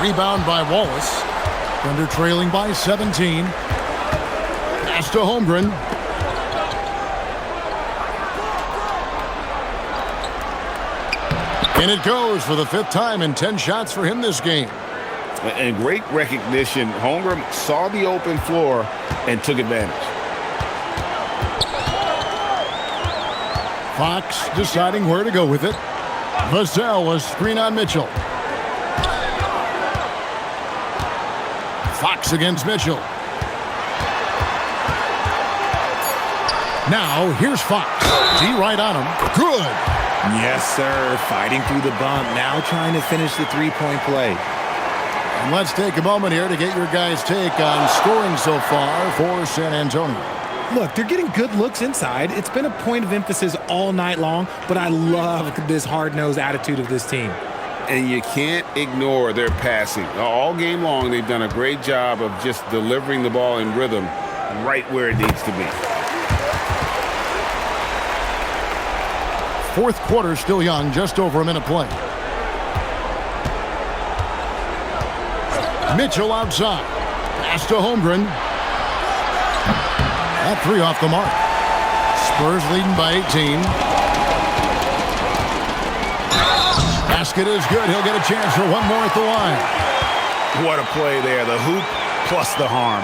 Rebound by Wallace. Thunder trailing by 17. Pass to Holmgren. And it goes for the 5th time in 10 shots for him this game. And great recognition. Holmgren saw the open floor and took advantage. Fox deciding where to go with it. Vassell, a screen on Mitchell. Fox against Mitchell. Now, here's Fox. D right on him. Good. Yes, sir. Fighting through the bump. Now trying to finish the three-point play. And let's take a moment here to get your guys' take on scoring so far for San Antonio. Look, they're getting good looks inside. It's been a point of emphasis all night long, but I love this hard-nosed attitude of this team. And you can't ignore their passing. All game long, they've done a great job of just delivering the ball in rhythm right where it needs to be. 4th quarter still young, just over a minute play. Mitchell outside. Pass to Holmgren. That 3 off the mark. Spurs leading by 18. Basket is good. He'll get a chance for one more at the line. What a play there. The hoop plus the harm.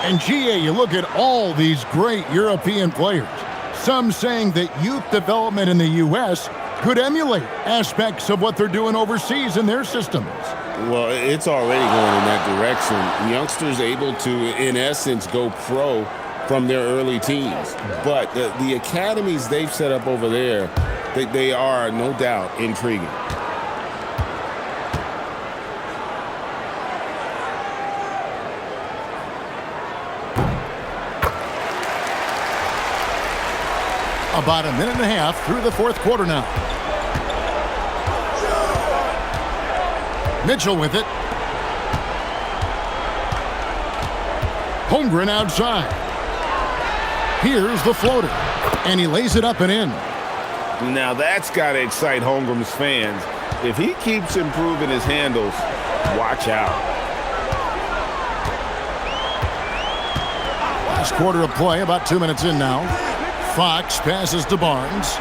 And GA, you look at all these great European players. Some saying that youth development in the U.S. could emulate aspects of what they're doing overseas in their systems. Well, it's already going in that direction. Youngsters able to, in essence, go pro from their early teens. But the academies they've set up over there, they are, no doubt, intriguing. About a minute and a half through the fourth quarter now. Mitchell with it. Holmgren outside. Here's the floater. And he lays it up and in. Now that's got to excite Holmgren's fans. If he keeps improving his handles, watch out. Last quarter of play, about 2 minutes in now. Fox passes to Barnes.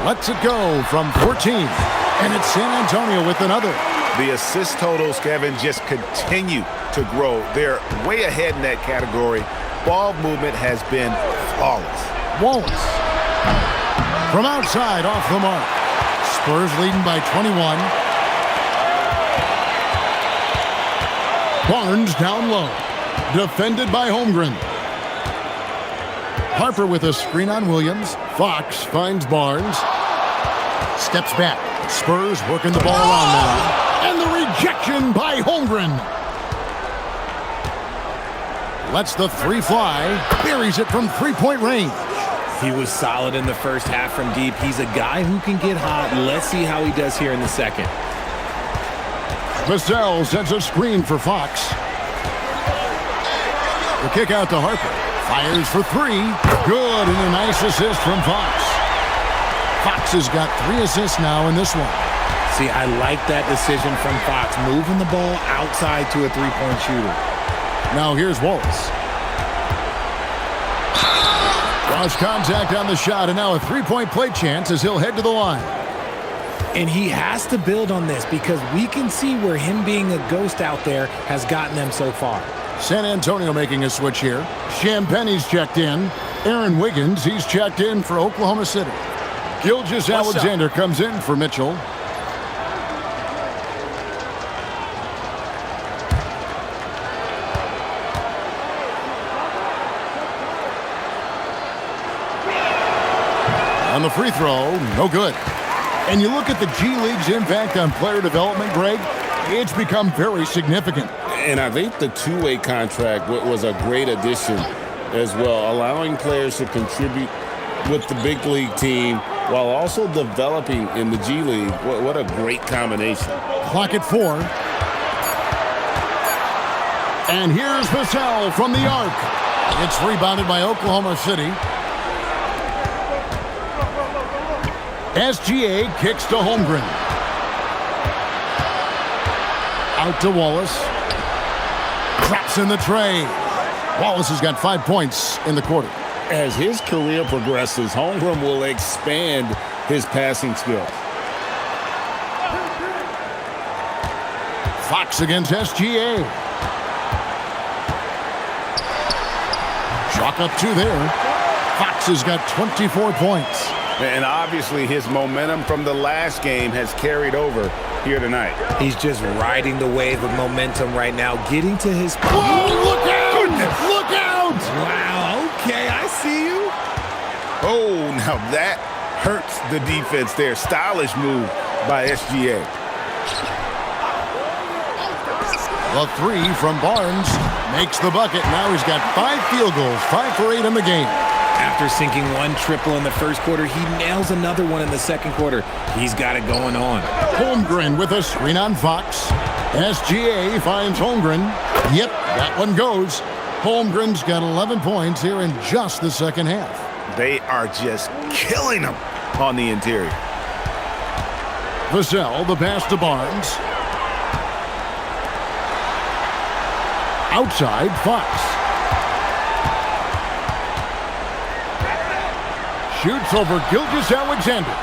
Lets it go from 14. And it's San Antonio with another. The assist totals, Kevin, just continue to grow. They're way ahead in that category. Ball movement has been flawless. Wallace. From outside, off the mark. Spurs leading by 21. Barnes down low. Defended by Holmgren. Harper with a screen on Williams. Fox finds Barnes. Steps back. Spurs working the ball around now. And the rejection by Holmgren. Lets the three fly. Buries it from three-point range. He was solid in the first half from deep. He's a guy who can get hot. Let's see how he does here in the second. Vassell sends a screen for Fox. The kick out to Harper. Fires for three. Good, and a nice assist from Fox. Fox has got 3 assists now in this one. See, I like that decision from Fox, moving the ball outside to a three-point shooter. Now here's Wallace. Lost contact on the shot, and now a three-point play chance as he'll head to the line. And he has to build on this because we can see where him being a ghost out there has gotten them so far. San Antonio making a switch here. Champagne's checked in. Aaron Wiggins, he's checked in for Oklahoma City. Gilgeous-Alexander comes in for Mitchell. On the free throw, no good. And you look at the G League's impact on player development, Greg, it's become very significant. And I think the two-way contract was a great addition as well, allowing players to contribute with the big league team while also developing in the G League. What a great combination. Clock at 4. And here's Vassell from the arc. It's rebounded by Oklahoma City. SGA kicks to Holmgren. Out to Wallace. Drops in the tray. Wallace has got 5 points in the quarter. As his career progresses, Holmgren will expand his passing skills. Fox against SGA. Chalk up 2 there. Fox has got 24 points. And obviously his momentum from the last game has carried over here tonight. He's just riding the wave of momentum right now, getting to his... Whoa, look out! Goodness. Look out! Wow, okay, I see you. Oh, now that hurts the defense there. Stylish move by SGA. The 3 from Barnes makes the bucket. Now he's got 5 field goals, 5 for 8 in the game. After sinking 1 triple in the first quarter, he nails another one in the second quarter. He's got it going on. Holmgren with a screen on Fox. SGA finds Holmgren. Yep, that one goes. Holmgren's got 11 points here in just the second half. They are just killing them on the interior. Vassell, the pass to Barnes. Outside, Fox. Shoots over Gilgeous-Alexander.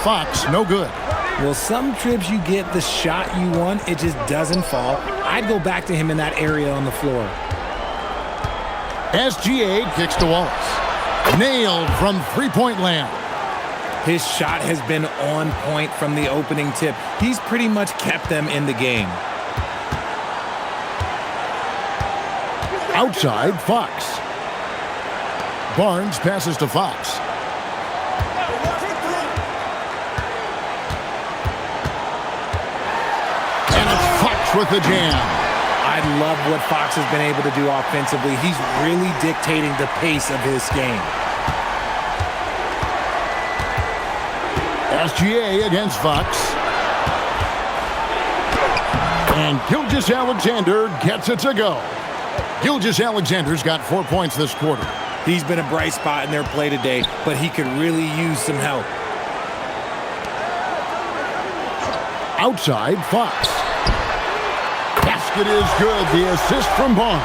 Fox, no good. Well, some trips you get the shot you want, it just doesn't fall. I'd go back to him in that area on the floor. SGA kicks to Wallace. Nailed from three-point land. His shot has been on point from the opening tip. He's pretty much kept them in the game. Outside, Fox. Barnes passes to Fox. And it's Fox with the jam. I love what Fox has been able to do offensively. He's really dictating the pace of his game. SGA against Fox. And Gilgeous-Alexander gets it to go. Gilgeous-Alexander's got 4 points this quarter. He's been a bright spot in their play today, but he could really use some help. Outside, Fox. Basket is good. The assist from Barnes.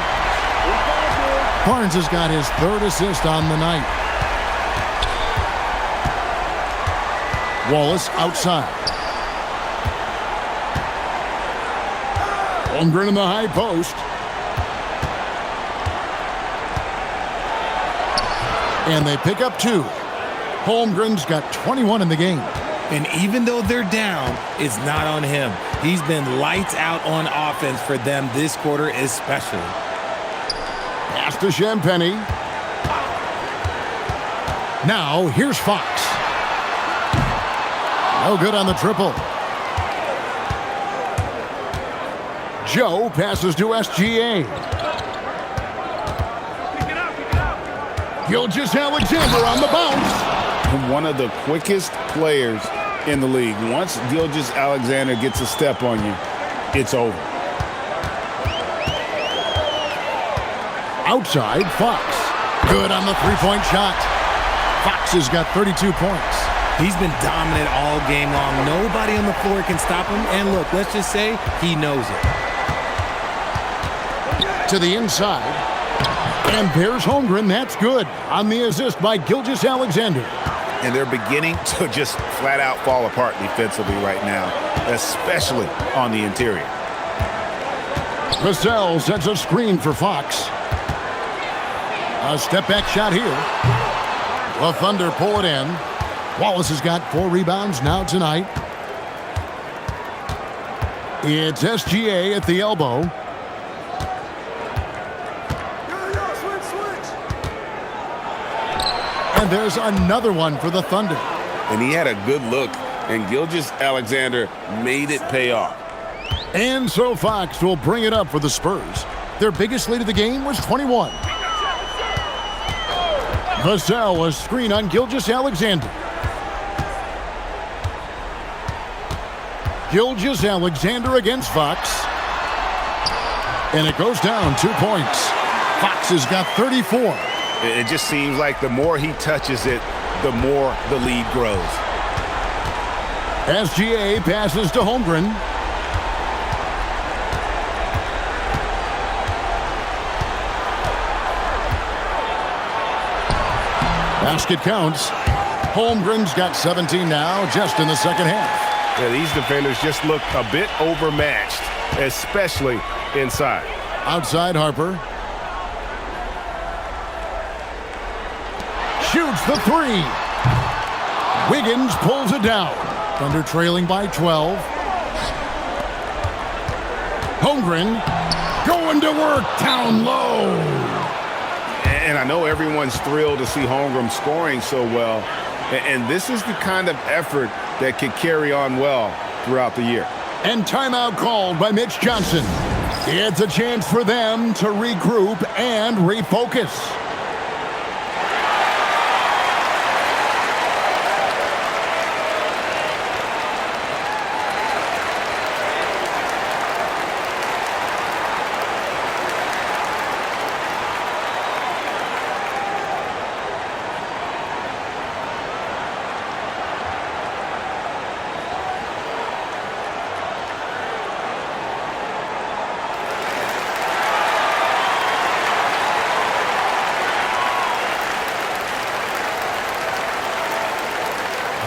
Barnes has got his third assist on the night. Wallace outside. Holmgren in the high post. And they pick up 2. Holmgren's got 21 in the game. And even though they're down, it's not on him. He's been lights out on offense for them this quarter especially. Pass to Champagny. Now here's Fox. No good on the triple. Joe passes to SGA. Gilgeous-Alexander on the bounce. One of the quickest players in the league. Once Gilgeous-Alexander gets a step on you, it's over. Outside, Fox. Good on the three-point shot. Fox has got 32 points. He's been dominant all game long. Nobody on the floor can stop him. And look, let's just say he knows it. To the inside. And there's Holmgren. That's good on the assist by Gilgeous-Alexander. And they're beginning to just flat out fall apart defensively right now, especially on the interior. Vassell sets a screen for Fox. A step-back shot here. The Thunder pull it in. Wallace has got 4 rebounds now tonight. It's SGA at the elbow. And there's another one for the Thunder. And he had a good look, and Gilgeous-Alexander made it pay off. And so Fox will bring it up for the Spurs. Their biggest lead of the game was 21. Vassell, a screen on Gilgeous-Alexander. Gilgeous-Alexander against Fox. And it goes down 2 points. Fox has got 34. It just seems like the more he touches it, the more the lead grows. SGA passes to Holmgren. Basket counts. Holmgren's got 17 now, just in the second half. Yeah, these defenders just look a bit overmatched, especially inside. Outside Harper. Shoots the 3. Wiggins pulls it down. Thunder trailing by 12. Holmgren going to work down low. And I know everyone's thrilled to see Holmgren scoring so well. And this is the kind of effort that could carry on well throughout the year. And timeout called by Mitch Johnson. It's a chance for them to regroup and refocus.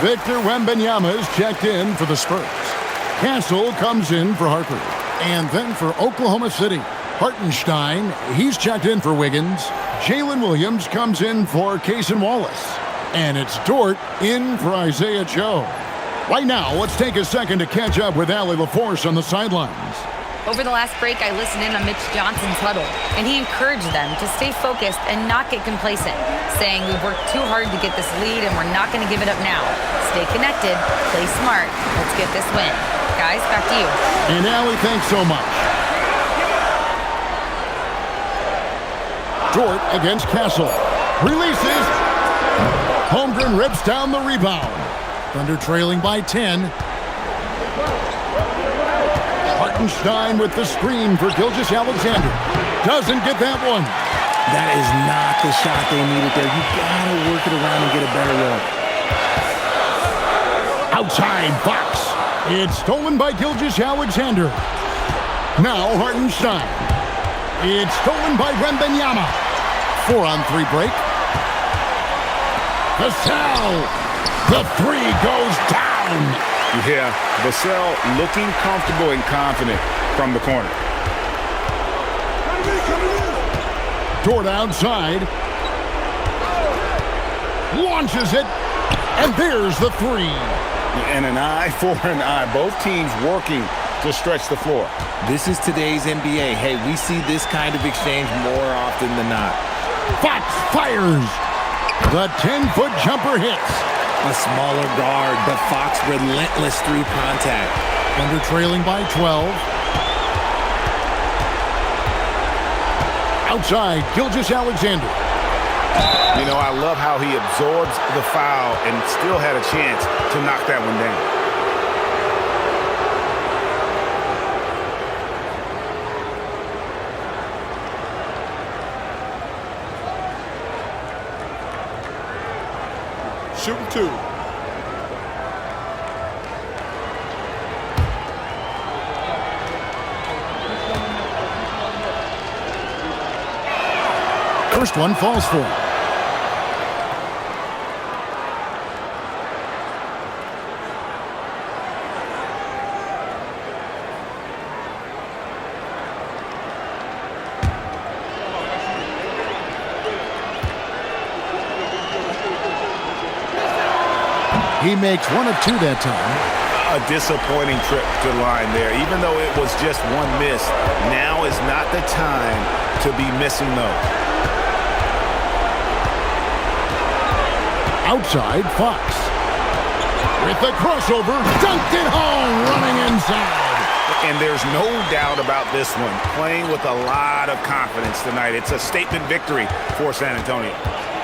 Victor Wembanyama is checked in for the Spurs. Castle comes in for Harper. And then for Oklahoma City, Hartenstein, he's checked in for Wiggins. Jalen Williams comes in for Cason Wallace. And it's Dort in for Isaiah Joe. Right now, let's take a second to catch up with Allie LaForce on the sidelines. Over the last break, I listened in on Mitch Johnson's huddle, and he encouraged them to stay focused and not get complacent, saying we've worked too hard to get this lead and we're not going to give it up now. Stay connected, play smart, let's get this win. Guys, back to you. And Allie, thanks so much. Dort against Castle. Releases. Holmgren rips down the rebound. Thunder trailing by 10. Hartenstein with the screen for Gilgeous-Alexander. Doesn't get that one. That is not the shot they needed there. You gotta work it around and get a better look. Outside Fox. It's stolen by Gilgeous-Alexander. Now Hartenstein. It's stolen by Wembanyama. 4-on-3 break. Vassell. The three goes down. Yeah, Vassell looking comfortable and confident from the corner. Dort outside. Launches it. And there's the three. And an eye for an eye. Both teams working to stretch the floor. This is today's NBA. Hey, we see this kind of exchange more often than not. Fox fires. The 10-foot jumper hits. A smaller guard, but Fox relentless through contact. Thunder trailing by 12. Outside, Gilgeous-Alexander. You know, I love how he absorbs the foul and still had a chance to knock that one down. Shooting two. First one falls for him. He makes one of two that time. A disappointing trip to the line there. Even though it was just one miss, now is not the time to be missing those. Outside, Fox. With the crossover, dunked it home, running inside. And there's no doubt about this one. Playing with a lot of confidence tonight. It's a statement victory for San Antonio.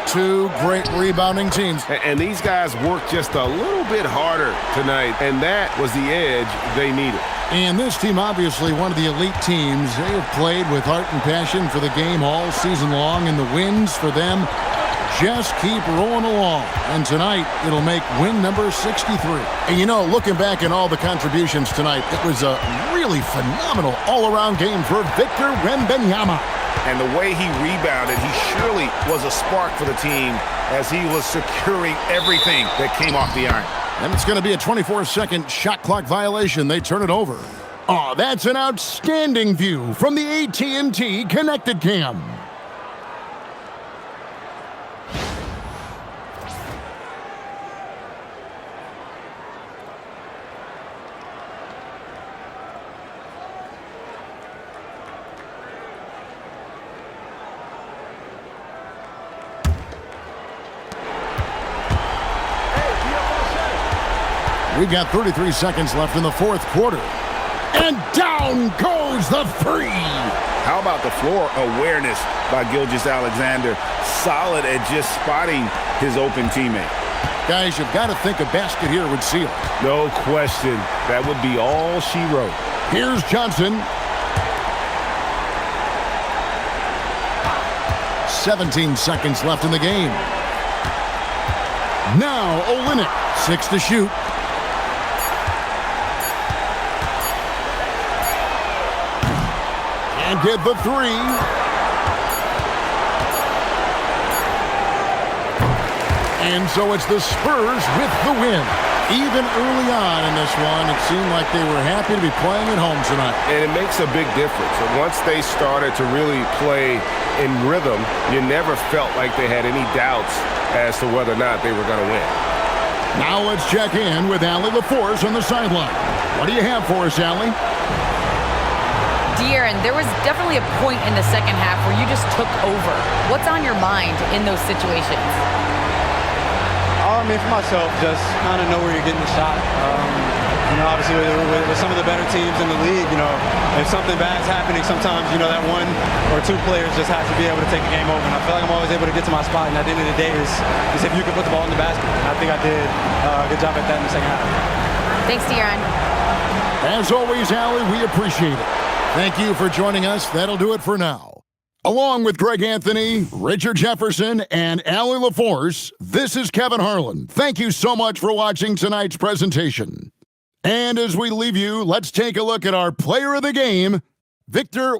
Two great rebounding teams. And these guys worked just a little bit harder tonight, and that was the edge they needed. And this team, obviously one of the elite teams. They have played with heart and passion for the game all season long, and the wins for them just keep rolling along. And tonight, it'll make win number 63. And you know, looking back at all the contributions tonight, it was a really phenomenal all-around game for Victor Wembanyama. And the way he rebounded, he surely was a spark for the team as he was securing everything that came off the iron. And it's going to be a 24-second shot clock violation. They turn it over. Oh, that's an outstanding view from the AT&T Connected Cam. We've got 33 seconds left in the fourth quarter. And down goes the three. How about the floor awareness by Gilgeous-Alexander? Solid at just spotting his open teammate. Guys, you've got to think a basket here would seal. No question. That would be all she wrote. Here's Johnson. 17 seconds left in the game. Now Olynyk, 6 to shoot. And get the three. And so it's the Spurs with the win. Even early on in this one, it seemed like they were happy to be playing at home tonight. And it makes a big difference. And once they started to really play in rhythm, you never felt like they had any doubts as to whether or not they were going to win. Now let's check in with Allie LaForce on the sideline. What do you have for us, Allie? De'Aaron, there was definitely a point in the second half where you just took over. What's on your mind in those situations? I mean, for myself, just kind of know where you're getting the shot. Obviously, with some of the better teams in the league, if something bad's happening, sometimes, that one or two players just have to be able to take the game over. And I feel like I'm always able to get to my spot. And at the end of the day, is if you can put the ball in the basket. And I think I did a good job at that in the second half. Thanks, De'Aaron. As always, Allie, we appreciate it. Thank you for joining us. That'll do it for now. Along with Greg Anthony, Richard Jefferson, and Allie LaForce, this is Kevin Harlan. Thank you so much for watching tonight's presentation. And as we leave you, let's take a look at our player of the game, Victor